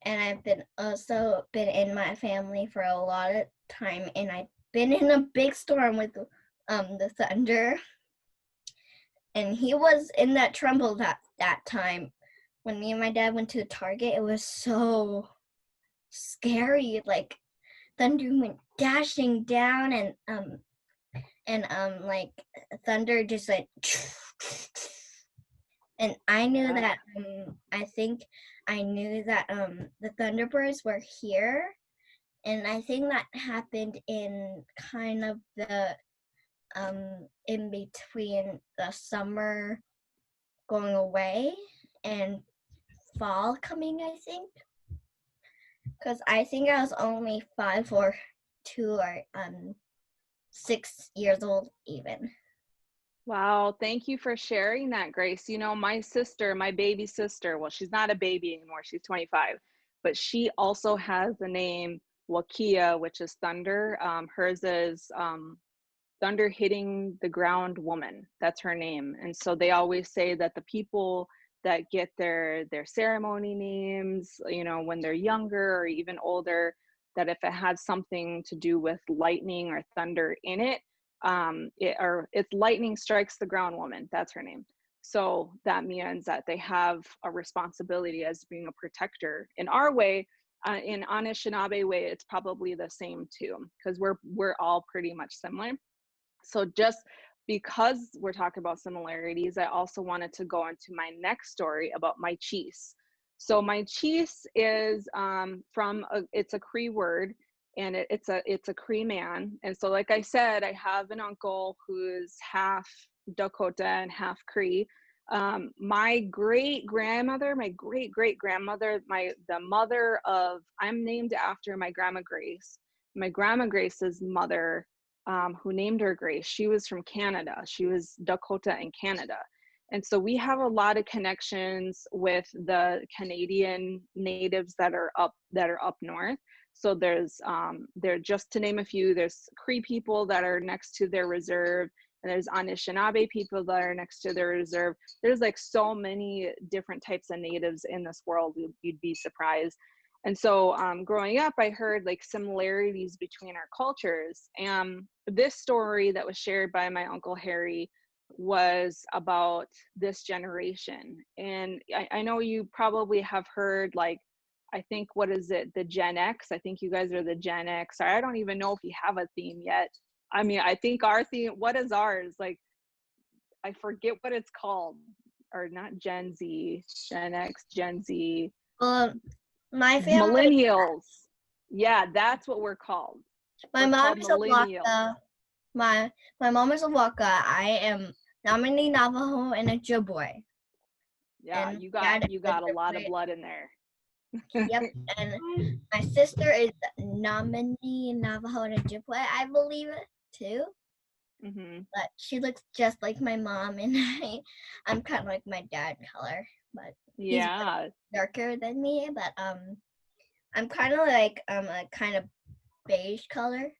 I've also been in my family for a lot of time, and I've been in a big storm with the thunder. And he was in that tremble that time. When me and my dad went to the Target, it was so scary. Like thunder went dashing down, and like thunder just like, and I knew that I think I knew that the Thunderbirds were here, and I think that happened in kind of the in between the summer going away and fall coming, I think, because I think I was only 5 or 2 or 6 years old even. Wow, thank you for sharing that, Grace. You know, my sister, my baby sister, well, she's not a baby anymore, she's 25, but she also has the name Wakia, which is thunder. Hers is thunder hitting the ground woman. That's her name. And so they always say that the people that get their ceremony names, you know, when they're younger or even older, that if it had something to do with lightning or thunder in it, it's lightning strikes the ground woman. That's her name. So that means that they have a responsibility as being a protector. In our way, in Anishinaabe way, it's probably the same too, because we're all pretty much similar. So just because we're talking about similarities, I also wanted to go into my next story about my cheese. So my cheese is it's a Cree word, and it's a Cree man. And so like I said, I have an uncle who's half Dakota and half Cree. My great grandmother, the mother of, I'm named after my grandma Grace. My grandma Grace's mother, who named her Grace, she was from Canada. She was Dakota in Canada. And so we have a lot of connections with the Canadian natives that are up north. So there's just to name a few, there's Cree people that are next to their reserve, and there's Anishinaabe people that are next to their reserve. There's like so many different types of natives in this world, you'd be surprised. And so growing up, I heard like similarities between our cultures. And this story that was shared by my Uncle Harry was about this generation. And I know you probably have heard, like, I think, what is it, the Gen X? I think you guys are the Gen X. I don't even know if you have a theme yet. I mean, I think our theme, what is ours? Like, I forget what it's called. Or not Gen Z, Gen X, Gen Z. My family, millennials. Yeah, that's what we're called. My mom is a Waka. My mom is a Waka. I am Nominee Navajo and a Ojibwe. Yeah, and you got a lot of blood in there. Yep, and my sister is Nominee Navajo and Ojibwe, I believe it too. Mm-hmm. But she looks just like my mom, and I'm kind of like my dad color, but yeah, he's darker than me. But I'm kind of like a kind of beige color.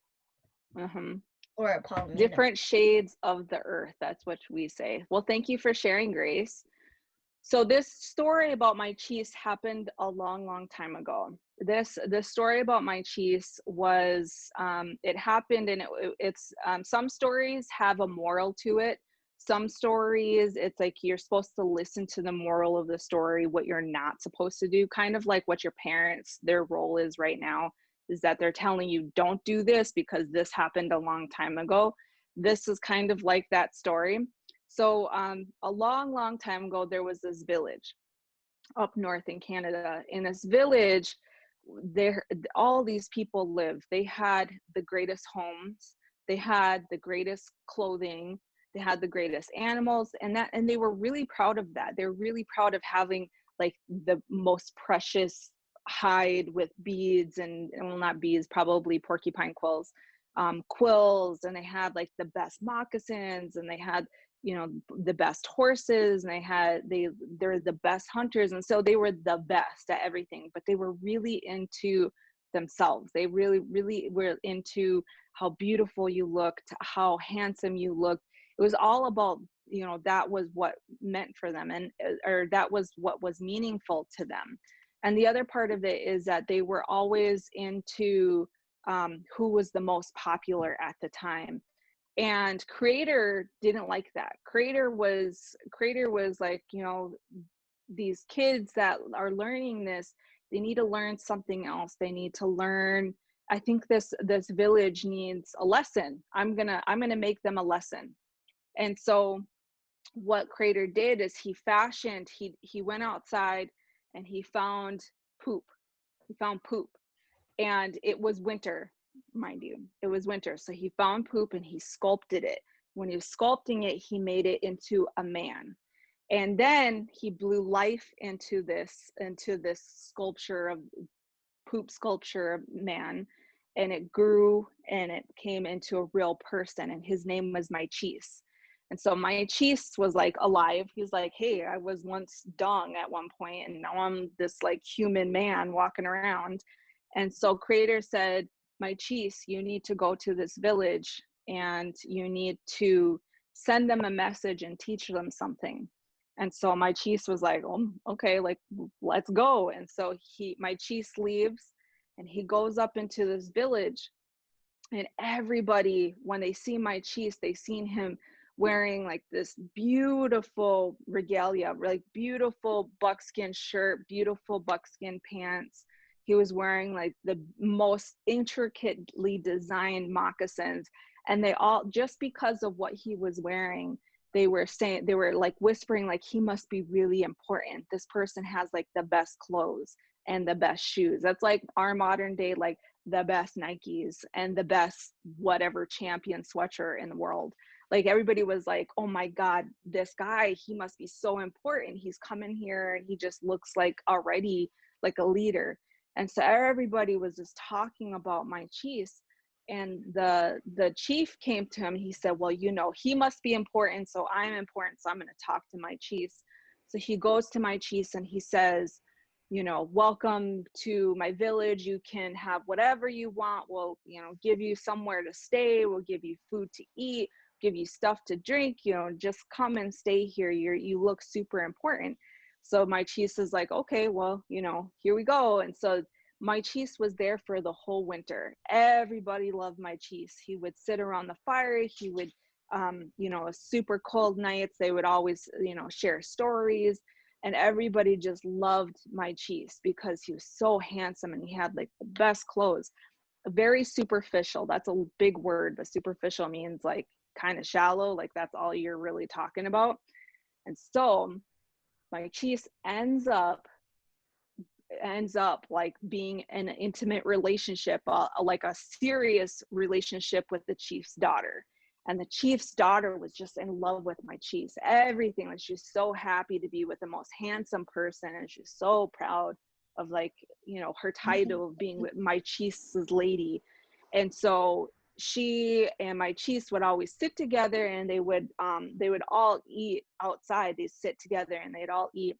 Or a Palomino. Different shades of the earth. That's what we say. Well, thank you for sharing, Grace. So this story about my cheese happened a long time ago. This story about my cheese was, it happened, and it's some stories have a moral to it. Some stories, it's like you're supposed to listen to the moral of the story, what you're not supposed to do, kind of like what your parents, their role is right now, is that they're telling you, don't do this because this happened a long time ago. This is kind of like that story. So a long time ago, there was this village up north in Canada. In this village, all these people lived. They had the greatest homes. They had the greatest clothing. They had the greatest animals, and they were really proud of that. They're really proud of having like the most precious hide with beads and well, not beads, probably porcupine quills, and they had like the best moccasins, and they had the best horses, and they're the best hunters. And so they were the best at everything, but they were really into themselves. They really, really were into how beautiful you looked, how handsome you looked. It was all about, that was what meant for them, or that was what was meaningful to them. And the other part of it is that they were always into who was the most popular at the time. And Creator didn't like that. Creator was like, these kids that are learning this, they need to learn something else. They need to learn, I think this village needs a lesson. I'm gonna make them a lesson. And so what Creator did is he went outside and he found poop. And it was winter, mind you, it was winter. So he found poop and he sculpted it. When he was sculpting it, he made it into a man. And then he blew life into this poop sculpture of man, and it grew and it came into a real person, and his name was Maichis. And so Maichis was like alive. He's like, hey, I was once dung at one point, and now I'm this like human man walking around. And so Creator said, Maichis, you need to go to this village and you need to send them a message and teach them something. And so Maichis was like, oh, okay, like, let's go. And so Maichis leaves and he goes up into this village, and everybody, when they see Maichis, they seen him wearing like this beautiful regalia, like beautiful buckskin shirt, beautiful buckskin pants. He was wearing like the most intricately designed moccasins. And they all, just because of what he was wearing, they were like whispering, like, he must be really important. This person has like the best clothes and the best shoes. That's like our modern day, like the best Nikes and the best whatever champion sweatshirt in the world. Like everybody was like, oh my God, this guy, he must be so important. He's coming here and he just looks like already like a leader. And so everybody was just talking about Maichis. And the chief came to him. He said, well, he must be important, so I'm important, so I'm going to talk to Maichis. So he goes to Maichis and he says, welcome to my village. You can have whatever you want. We'll, give you somewhere to stay. We'll give you food to eat, give you stuff to drink, just come and stay here. You look super important. So Maichis is like, okay, well, here we go. And so Maichis was there for the whole winter. Everybody loved Maichis. He would sit around the fire. He would, super cold nights, they would always, share stories. And everybody just loved Maichis because he was so handsome and he had like the best clothes. Very superficial. That's a big word, but superficial means like kind of shallow. Like that's all you're really talking about. And so Maichis ends up like being an intimate relationship, like a serious relationship with the chief's daughter. And the chief's daughter was just in love with Maichis. Everything, like she's so happy to be with the most handsome person, and she's so proud of like, her title of being with Maichis' lady. And so she and Maichis would always sit together, and they would all eat outside. They'd sit together and they'd all eat.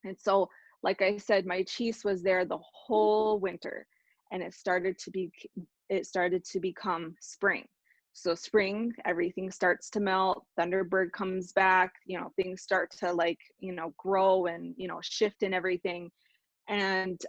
And so, like I said, Maichis was there the whole winter, and it started to become spring. So spring, everything starts to melt, Thunderbird comes back, things start to like, grow and, shift and everything. And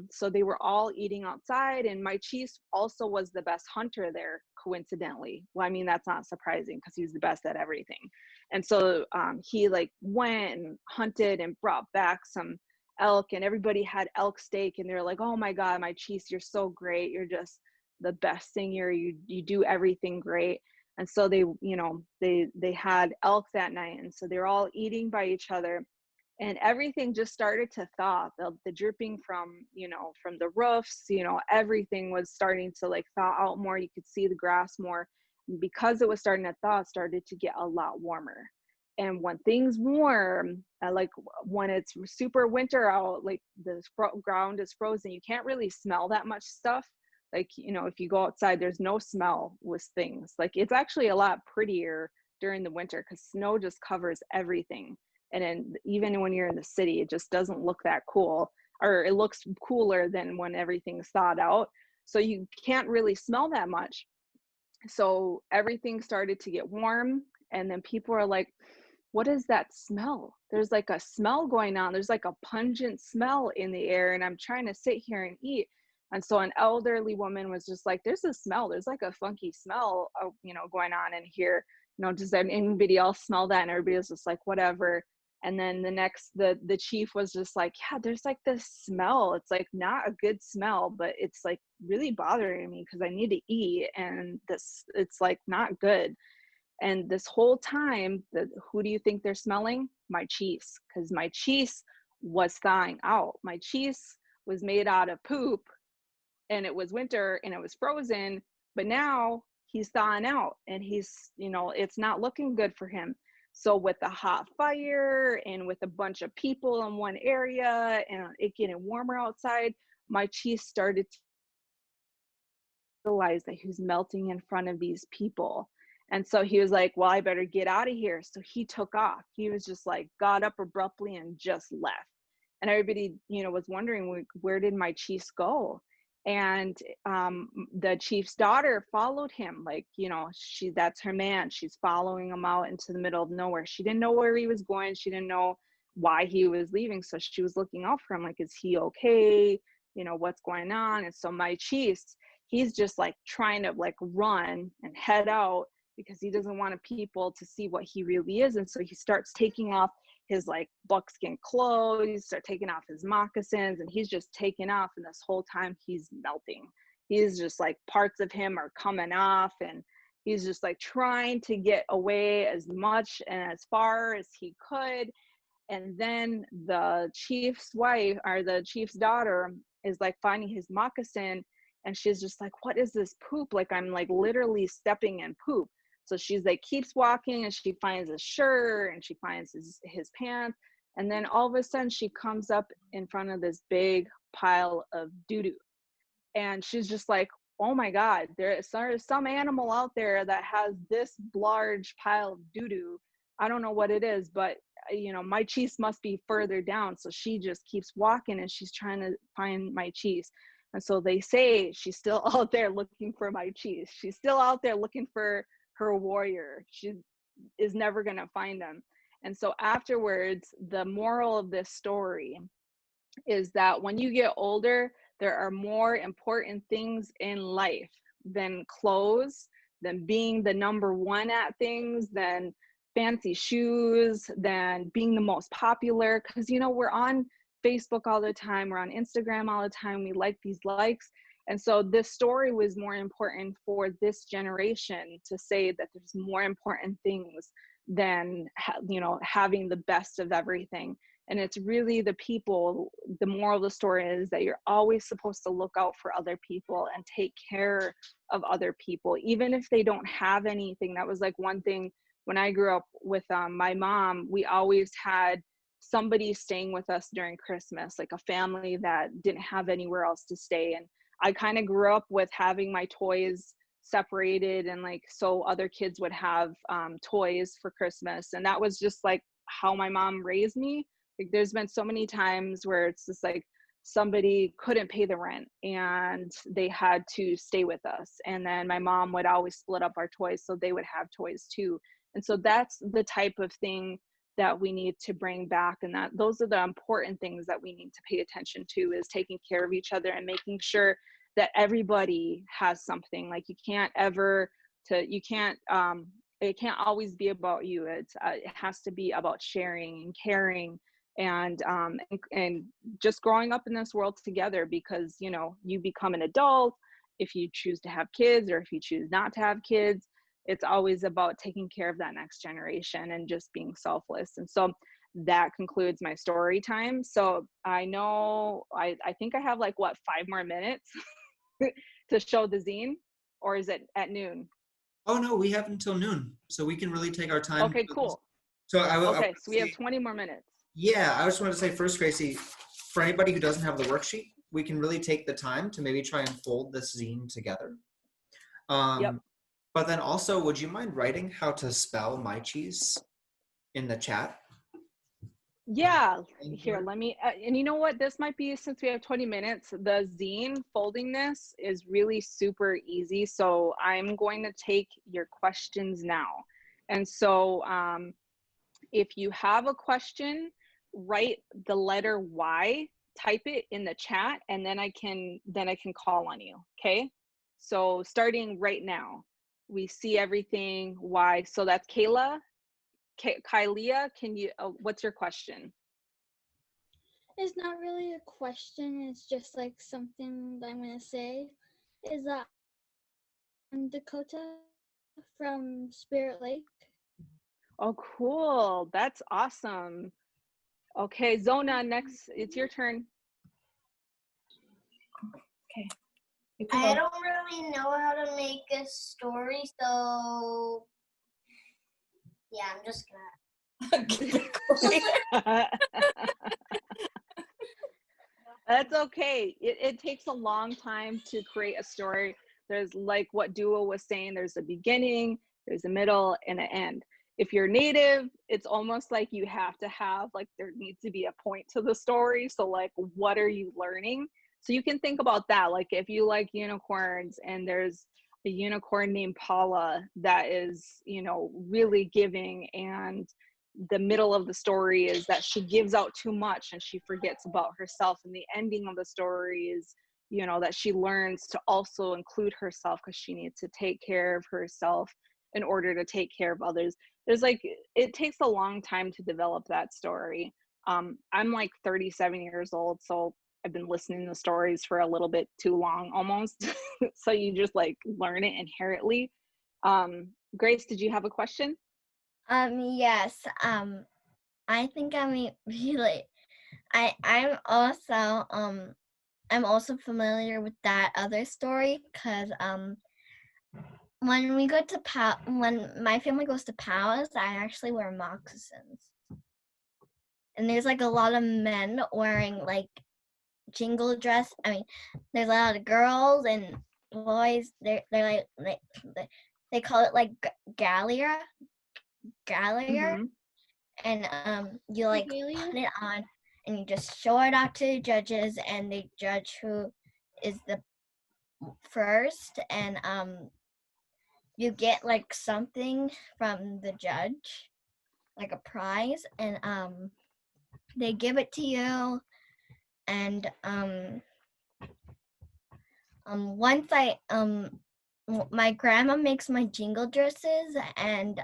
so they were all eating outside, and Maichis also was the best hunter there, coincidentally. Well, I mean, that's not surprising because he's the best at everything. And so he like went and hunted and brought back some elk, and everybody had elk steak, and they're like, oh my God, Maichis, you're so great. You're just the best singer. You do everything great. And so they had elk that night. And so they're all eating by each other, and everything just started to thaw. The dripping from the roofs, everything was starting to like thaw out more. You could see the grass more. And because it was starting to thaw, it started to get a lot warmer. And when things warm, like when it's super winter out, like the ground is frozen, you can't really smell that much stuff. Like, if you go outside, there's no smell with things. Like it's actually a lot prettier during the winter because snow just covers everything. And then even when you're in the city, it just doesn't look that cool, or it looks cooler than when everything's thawed out. So you can't really smell that much. So everything started to get warm, and then people are like, what is that smell? There's like a smell going on. There's like a pungent smell in the air, and I'm trying to sit here and eat. And so an elderly woman was just like, there's a smell. There's like a funky smell, going on in here. Does anybody else smell that? And everybody was just like, whatever. And then the chief was just like, yeah, there's like this smell. It's like not a good smell, but it's like really bothering me because I need to eat. And it's like not good. And this whole time, who do you think they're smelling? My cheese, because my cheese was thawing out. My cheese was made out of poop, and it was winter and it was frozen, but now he's thawing out, and it's not looking good for him. So with the hot fire and with a bunch of people in one area and it getting warmer outside, my cheese started to realize that he was melting in front of these people. And so he was like, well, I better get out of here. So he took off. He was just like, got up abruptly and just left. And everybody, was wondering, where did my cheese go? And the chief's daughter followed him, like, that's her man. She's following him out into the middle of nowhere. She didn't know where he was going. She didn't know why he was leaving. So she was looking out for him, like, is he okay? What's going on? And so my chief, he's just like trying to like run and head out because he doesn't want people to see what he really is. And so he starts taking off his like buckskin clothes, he starts taking off his moccasins, and he's just taking off. And this whole time he's melting. He's just like, parts of him are coming off, and he's just like trying to get away as much and as far as he could. And then the chief's wife, or the chief's daughter, is like finding his moccasin, and she's just like, what is this poop? Like, I'm like literally stepping in poop. So she's like, keeps walking, and she finds his shirt, and she finds his pants. And then all of a sudden she comes up in front of this big pile of doo-doo. And she's just like, oh my God, there's some animal out there that has this large pile of doo-doo. I don't know what it is, but my cheese must be further down. So she just keeps walking, and she's trying to find my cheese. And so they say she's still out there looking for my cheese. She's still out there looking for her warrior. She is never going to find him. And so afterwards, the moral of this story is that when you get older, there are more important things in life than clothes, than being the number one at things, than fancy shoes, than being the most popular. Because we're on Facebook all the time, we're on Instagram all the time, we like these likes. And so this story was more important for this generation to say that there's more important things than, having the best of everything. And it's really the people. The moral of the story is that you're always supposed to look out for other people and take care of other people, even if they don't have anything. That was like one thing when I grew up with my mom. We always had somebody staying with us during Christmas, like a family that didn't have anywhere else to stay. And I kind of grew up with having my toys separated, and like, so other kids would have toys for Christmas. And that was just like how my mom raised me. Like, there's been so many times where it's just like somebody couldn't pay the rent and they had to stay with us. And then my mom would always split up our toys so they would have toys too. And so that's the type of thing that we need to bring back, and that those are the important things that we need to pay attention to, is taking care of each other and making sure that everybody has something. Like, it can't always be about you. It has to be about sharing and caring, and just growing up in this world together, because you become an adult if you choose to have kids, or if you choose not to have kids. It's always about taking care of that next generation and just being selfless. And so that concludes my story time. So I know, I think I have like 5 more minutes to show the zine, or is it at noon? Oh no, we have until noon, so we can really take our time. Okay, cool. So so we have 20 more minutes. Yeah, I just wanted to say first, Gracie, for anybody who doesn't have the worksheet, we can really take the time to maybe try and fold this zine together. Yep. But then also, would you mind writing how to spell my cheese in the chat? Yeah, here, let me, and you know what, this might be, since we have 20 minutes, the zine folding this is really super easy. So I'm going to take your questions now. And so if you have a question, write the letter Y, type it in the chat, and then I can call on you, okay? So starting right now, we see everything Y. So that's Kayla. Kylia, can you, what's your question? It's not really a question. It's just like something that I'm gonna say. Is that I'm Dakota from Spirit Lake. Oh, cool. That's awesome. Okay, Zona, next, it's your turn. Okay. I don't really know how to make a story, so yeah, I'm just gonna. That's okay. It takes a long time to create a story. There's, like what Dua was saying, there's a beginning, there's a middle, and an end. If you're native, it's almost like you have to have, like, there needs to be a point to the story. So like, what are you learning? So you can think about that. Like if you like unicorns and there's a unicorn named Paula that is, you know, really giving, and the middle of the story is that she gives out too much and she forgets about herself, and the ending of the story is, you know, that she learns to also include herself because she needs to take care of herself in order to take care of others. There's like, it takes a long time to develop that story. I'm like 37 years old, so I've been listening to stories for a little bit too long almost. So you just like learn it inherently. Grace, did you have a question? Yes. I think really. I'm also familiar with that other story because when we go to when my family goes to palace, I actually wear moccasins, and there's like a lot of men wearing like jingle dress. I mean, there's a lot of girls and boys. They're like they call it like gallia, Mm-hmm. and you like put it on and you just show it out to the judges, and they judge who is the first, and you get like something from the judge, like a prize, and they give it to you, and once my grandma makes my jingle dresses, and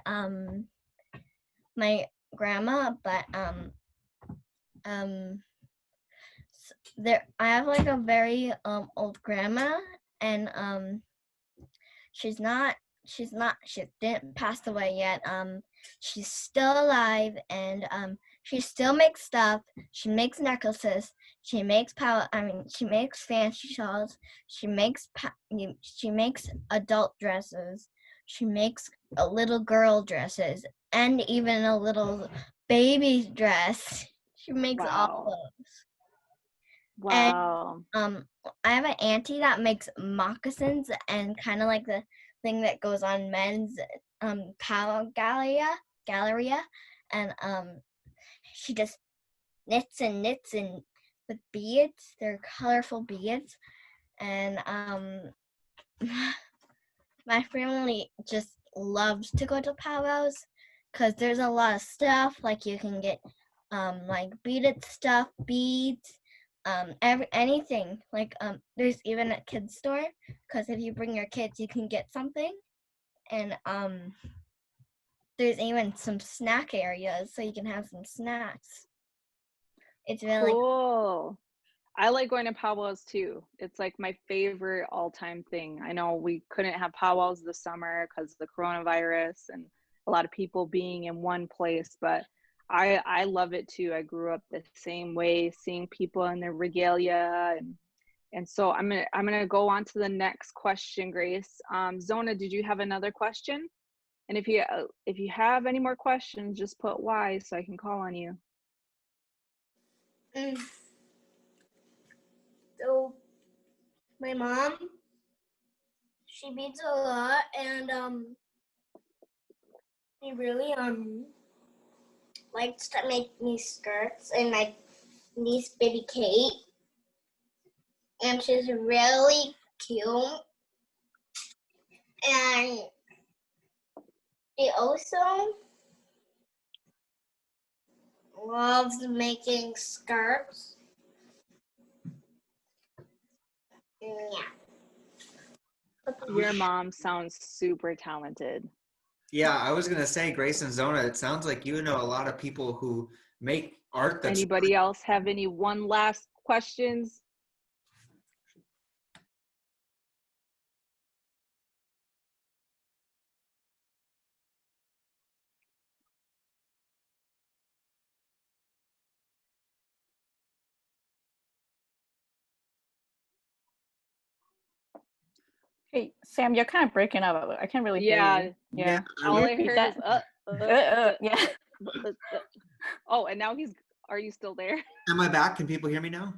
my grandma, but there I have like a very old grandma, and she didn't pass away yet. She's still alive, and she still makes stuff. She makes necklaces. She makes she makes fancy shawls. She makes adult dresses. She makes a little girl dresses, and even a little baby dress. She makes all those. Wow. And I have an auntie that makes moccasins, and kind of like the thing that goes on men's Palo Galleria, and she just knits and with beads. They're colorful beads, and my family just loves to go to powwows because there's a lot of stuff. Like you can get like beaded stuff, beads, anything. Like there's even a kids store, because if you bring your kids, you can get something. And there's even some snack areas, so you can have some snacks. It's really cool. I like going to powwows too. It's like my favorite all-time thing. I know we couldn't have powwows this summer because of the coronavirus and a lot of people being in one place, but I love it too. I grew up the same way, seeing people in their regalia, and so I'm gonna go on to the next question, Grace. Zona, did you have another question? And if you have any more questions, just put Y so I can call on you. So my mom, she beads a lot, and she really likes to make me skirts and like these baby Kate, and she's really cute, and she also loves making skirts. Yeah. Your mom sounds super talented. Yeah, I was gonna say, Grace and Zona, it sounds like you know a lot of people who make art that's Anybody else have any one last questions? Hey, Sam, you're kind of breaking up. I can't really hear Yeah. you. Yeah. Can All you I repeat heard is yeah. Oh, and now are you still there? Am I back? Can people hear me now?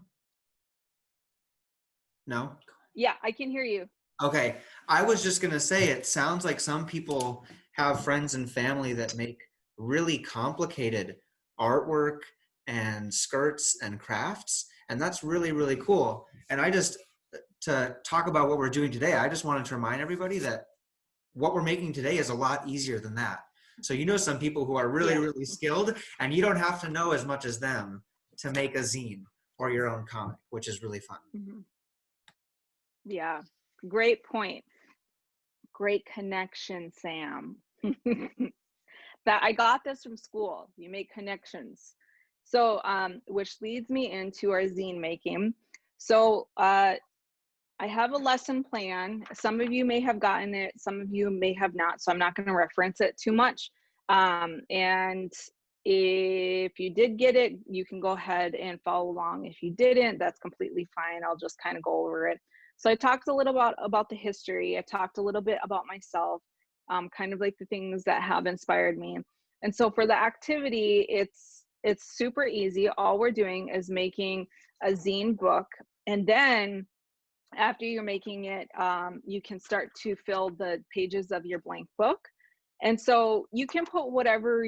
No? Yeah, I can hear you. Okay. I was just gonna say, it sounds like some people have friends and family that make really complicated artwork and skirts and crafts, and that's really, really cool. And to talk about what we're doing today, I just wanted to remind everybody that what we're making today is a lot easier than that. So you know some people who are really, Yeah. really skilled, and you don't have to know as much as them to make a zine or your own comic, which is really fun. Mm-hmm. Yeah, great point. Great connection, Sam. That I got this from school. You make connections. So, which leads me into our zine making. So, I have a lesson plan. Some of you may have gotten it, some of you may have not. So I'm not going to reference it too much. And if you did get it, you can go ahead and follow along. If you didn't, that's completely fine. I'll just kind of go over it. So I talked a little about the history. I talked a little bit about myself, kind of like the things that have inspired me. And so for the activity, it's super easy. All we're doing is making a zine book, and then after you're making it, you can start to fill the pages of your blank book. And so you can put whatever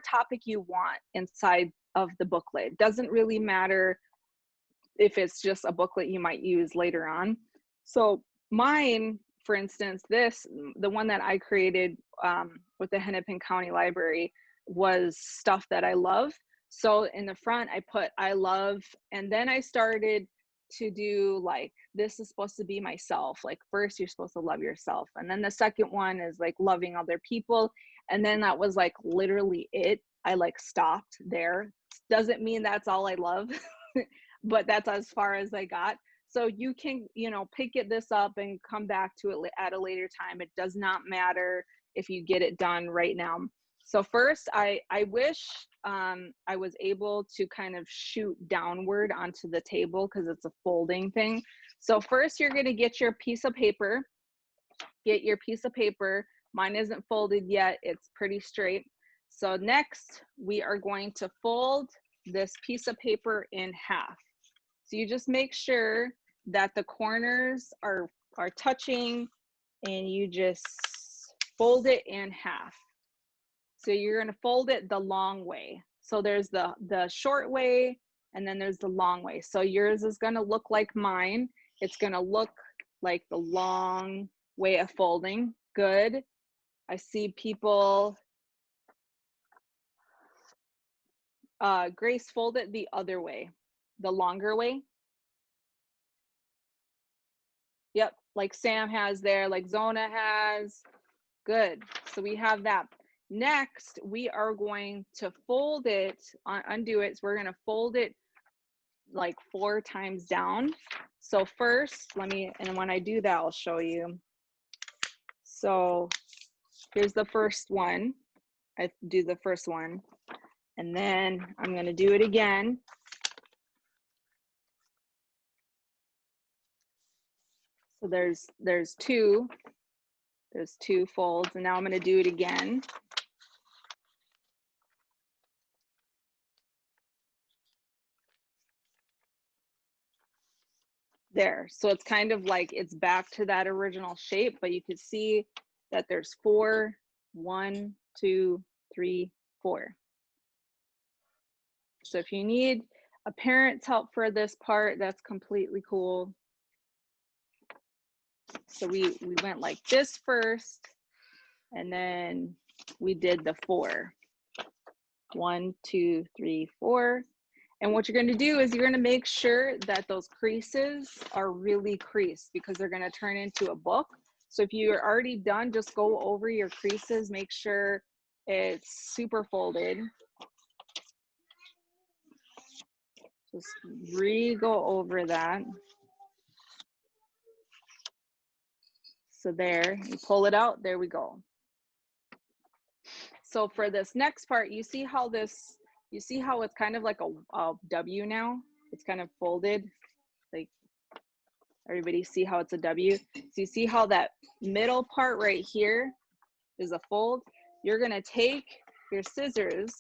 topic you want inside of the booklet. It doesn't really matter if it's just a booklet you might use later on. So mine, for instance, the one that I created with the Hennepin County Library was stuff that I love. So in the front, I put I love, and then I started to do like, this is supposed to be myself. Like first you're supposed to love yourself. And then the second one is like loving other people. And then that was like literally it. I like stopped there. Doesn't mean that's all I love, but that's as far as I got. So you can, pick this up and come back to it at a later time. It does not matter if you get it done right now. So first, I wish I was able to kind of shoot downward onto the table because it's a folding thing. So first, you're going to get your piece of paper. Mine isn't folded yet. It's pretty straight. So next, we are going to fold this piece of paper in half. So you just make sure that the corners are touching, and you just fold it in half. So you're going to fold it the long way. So there's the short way, and then there's the long way. So yours is going to look like mine. It's going to look like the long way of folding. Good. I see people. Grace, fold it the other way, the longer way. Yep, like Sam has there, like Zona has. Good. So we have that. Next, we are going to fold it, undo it. So we're going to fold it like 4 times down. So first, and when I do that, I'll show you. So here's the first one. I do the first one, and then I'm going to do it again. So there's two folds, and now I'm going to do it again. there. So it's kind of like it's back to that original shape, but you can see that there's 4, 1, 2, 3, 4. So if you need a parent's help for this part, that's completely cool. So we went like this first, and then we did the 4. 1, 2, 3, 4. And what you're going to do is you're going to make sure that those creases are really creased, because they're going to turn into a book. So if you're already done, just go over your creases, make sure it's super folded. Just re-go over that. So there, you pull it out, there we go. So for this next part, you see how it's kind of like a W now? It's kind of folded, like everybody see how it's a W? So you see how that middle part right here is a fold? You're gonna take your scissors,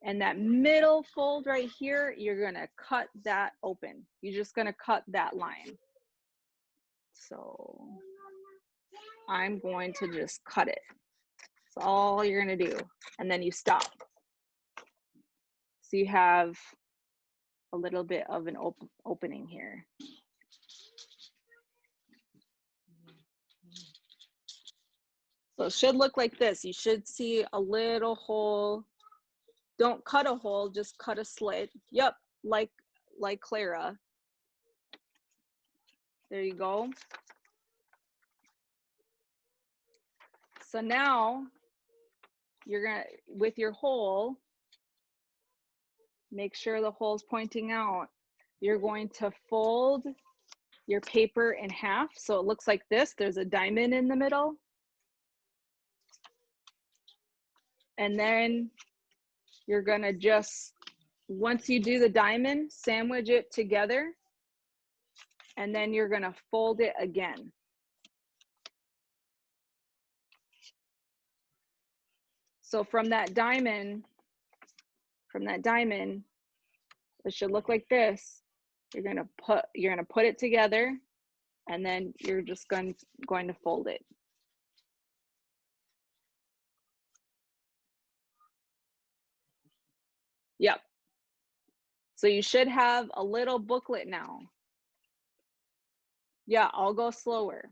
and that middle fold right here, you're gonna cut that open. You're just gonna cut that line. So I'm going to just cut it. That's all you're gonna do. And then you stop. So you have a little bit of an opening here. So it should look like this. You should see a little hole. Don't cut a hole, just cut a slit. Yep, like Clara. There you go. So now you're gonna, with your hole, make sure the hole's pointing out. You're going to fold your paper in half. So it looks like this. There's a diamond in the middle. And then you're gonna just, once you do the diamond, sandwich it together. And then you're gonna fold it again. So from that diamond, it should look like this. You're gonna put it together, and then you're just going to fold it. Yep. So you should have a little booklet now. Yeah, I'll go slower.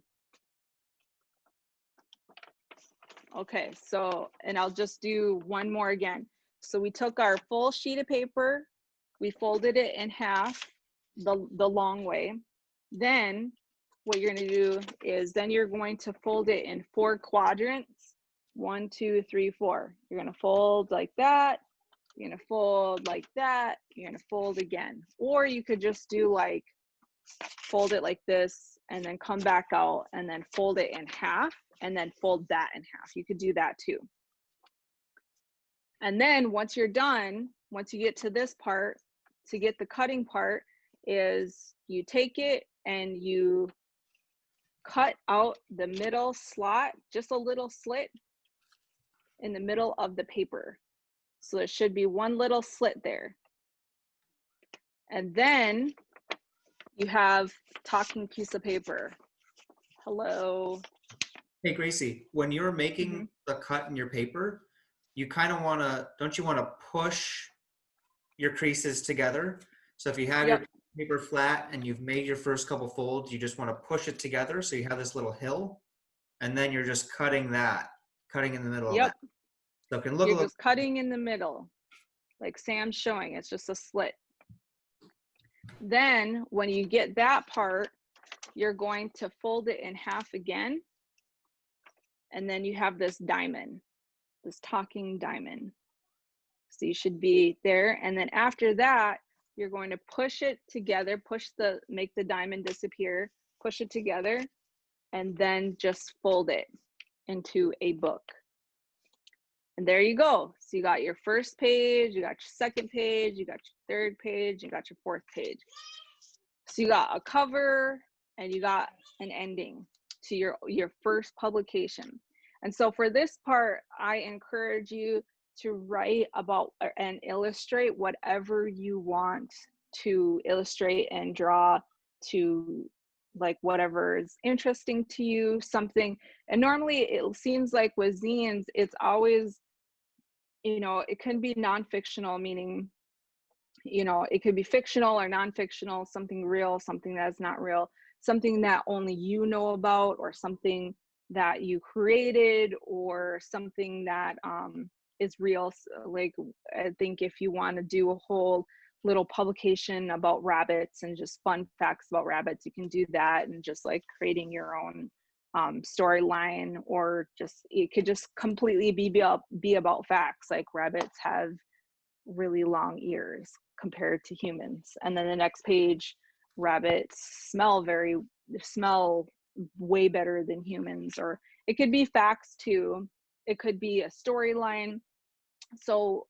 Okay, so, and I'll just do one more again. So we took our full sheet of paper, we folded it in half, the long way. Then what you're gonna do is then you're going to fold it in 4 quadrants. 1, 2, 3, 4. You're gonna fold like that. You're gonna fold like that. You're gonna fold again. Or you could just do like, fold it like this and then come back out and then fold it in half and then fold that in half. You could do that too. And then once you're done, once you get to this part, to get the cutting part, is you take it and you cut out the middle slot, just a little slit in the middle of the paper. So there should be one little slit there. And then you have talking piece of paper. Hello. Hey, Gracie, when you're making the cut in your paper, you kind of want to, don't you want to push your creases together? So if you have your paper flat and you've made your first couple folds, you just want to push it together so you have this little hill, and then you're just cutting in the middle of that. So it can look You're just cutting in the middle, like Sam's showing. It's just a slit. Then when you get that part, you're going to fold it in half again. And then you have this diamond, this talking diamond. So you should be there. And then after that, you're going to push it together, make the diamond disappear, push it together, and then just fold it into a book. And there you go. So you got your first page, you got your second page, you got your third page, you got your fourth page. So you got a cover and you got an ending to your first publication. And so for this part, I encourage you to write about and illustrate whatever you want to illustrate and draw to like whatever is interesting to you, something. And normally it seems like with zines, it's always, you know, it can be non-fictional, meaning, you know, it could be fictional or non-fictional, something real, something that's not real, something that only you know about, or something that you created, or something that is real. So, like, I think if you want to do a whole little publication about rabbits and just fun facts about rabbits, you can do that, and just like creating your own storyline, or just, it could just completely be about facts, like rabbits have really long ears compared to humans. And then the next page, rabbits smell way better than humans. Or it could be facts too, it could be a storyline. So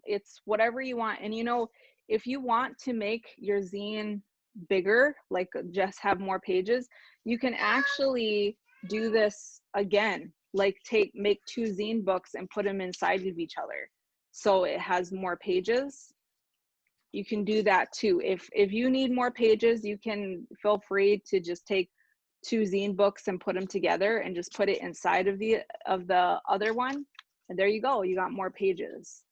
it's whatever you want. And you know, if you want to make your zine bigger, like just have more pages, you can actually do this again, like make 2 zine books and put them inside of each other, so it has more pages. You can do that too. If you need more pages, you can feel free to just take 2 zine books and put them together and just put it inside of the other one, and there you go, you got more pages.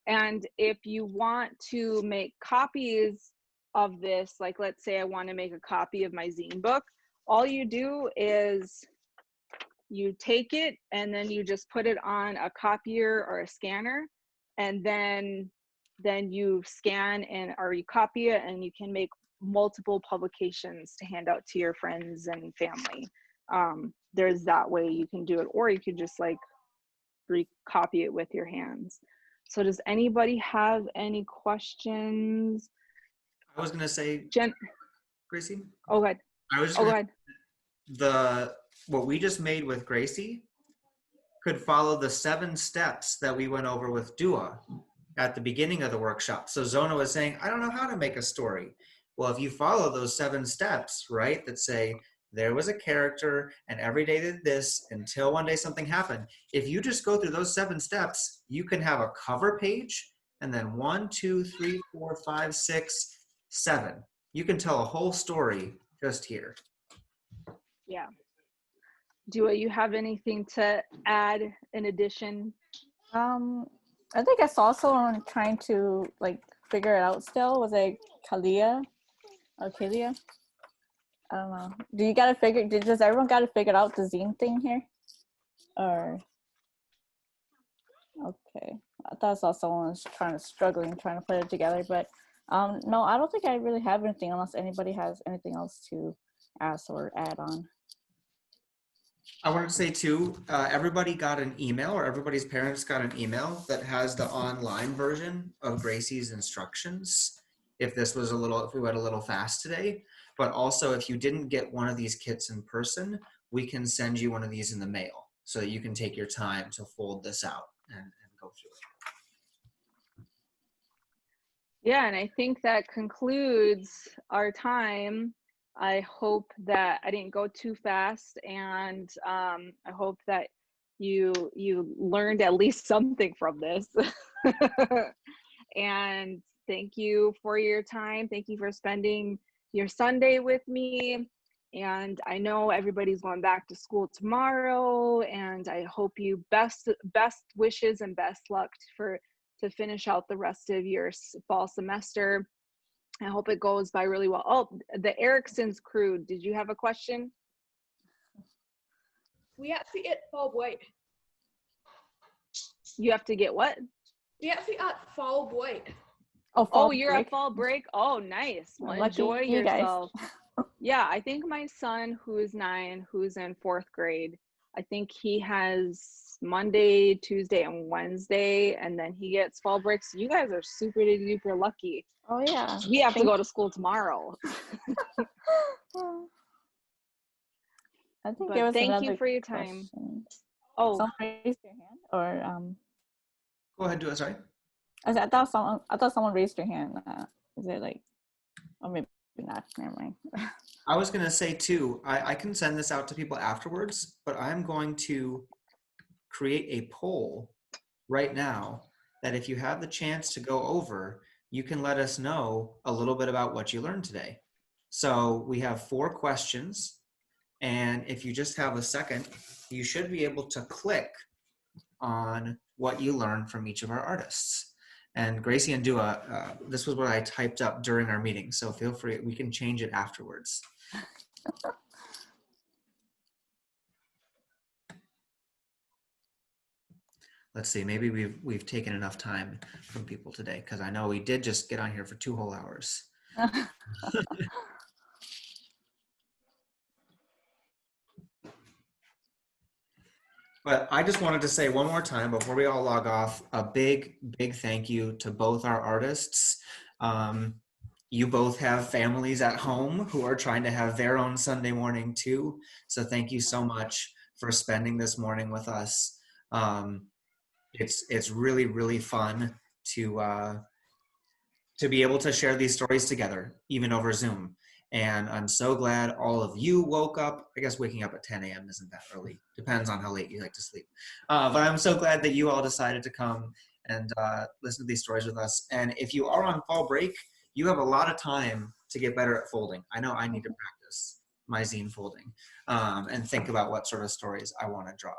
And if you want to make copies of this, like let's say I want to make a copy of my zine book, all you do is you take it and then you just put it on a copier or a scanner, and then you scan or you copy it, and you can make multiple publications to hand out to your friends and family. There's that way you can do it, or you could just like recopy it with your hands. So does anybody have any questions? I was gonna say, Gracie. Oh, go ahead. I was just go gonna, ahead. What we just made with Gracie could follow the 7 steps that we went over with Dua at the beginning of the workshop. So Zona was saying, I don't know how to make a story. Well, if you follow those 7 steps, right, that say there was a character and every day did this until one day something happened. If you just go through those 7 steps, you can have a cover page, and then 1, 2, 3, 4, 5, 6, 7. You can tell a whole story just here. Yeah. Dua, you have anything to add in addition? I think I saw someone trying to like figure it out still. Was it Kalia or Kalia? I don't know. Does everyone gotta figure out the zine thing here? Or okay. I thought I saw someone was trying to put it together, but no, I don't think I really have anything unless anybody has anything else to ask or add on. I wanted to say too, everybody got an email, or everybody's parents got an email that has the online version of Gracie's instructions. If we went a little fast today, but also if you didn't get one of these kits in person, we can send you one of these in the mail so that you can take your time to fold this out and go through it. Yeah, and I think that concludes our time. I hope that I didn't go too fast, and I hope that you learned at least something from this. And thank you for your time. Thank you for spending your Sunday with me. And I know everybody's going back to school tomorrow, and I hope you best wishes and best luck to finish out the rest of your fall semester. I hope it goes by really well. Oh, the Erickson's crew, did you have a question? We actually get fall break. You have to get what? We actually at fall break. Oh, you're at fall break? Oh, nice. Well, enjoy yourself. Yeah, I think my son, who's 9, who's in 4th grade, I think he has Monday, Tuesday, and Wednesday, and then he gets fall break. So you guys are super duper lucky. Oh yeah. We have to go to school tomorrow. I think there was thank you for your time. Question. Oh, someone raised their hand, or Go ahead, do it. Sorry. I thought someone raised their hand. Is it like, or maybe not? Never mind. I was gonna say too, I can send this out to people afterwards, but I'm going to create a poll right now that if you have the chance to go over, you can let us know a little bit about what you learned today. So we have 4 questions, and if you just have a second, you should be able to click on what you learned from each of our artists. And Gracie and Dua, this was what I typed up during our meeting, so feel free, we can change it afterwards. Let's see, maybe we've taken enough time from people today, because I know we did just get on here for 2 whole hours. But I just wanted to say one more time before we all log off, a big, big thank you to both our artists. You both have families at home who are trying to have their own Sunday morning too. So thank you so much for spending this morning with us. It's really, really fun to be able to share these stories together, even over Zoom. And I'm so glad all of you woke up. I guess waking up at 10 a.m. isn't that early. Depends on how late you like to sleep. But I'm so glad that you all decided to come and listen to these stories with us. And if you are on fall break, you have a lot of time to get better at folding. I know I need to practice my zine folding and think about what sort of stories I want to draw.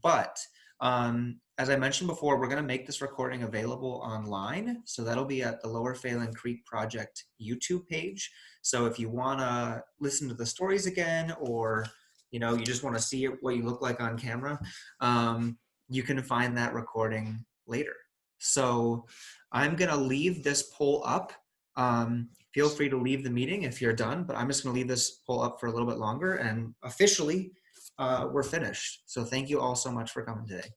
But as I mentioned before, we're going to make this recording available online. So that'll be at the Lower Phelan Creek Project YouTube page. So if you want to listen to the stories again, or you just want to see what you look like on camera, you can find that recording later. So I'm going to leave this poll up. Feel free to leave the meeting if you're done, but I'm just going to leave this poll up for a little bit longer, and officially we're finished. So thank you all so much for coming today.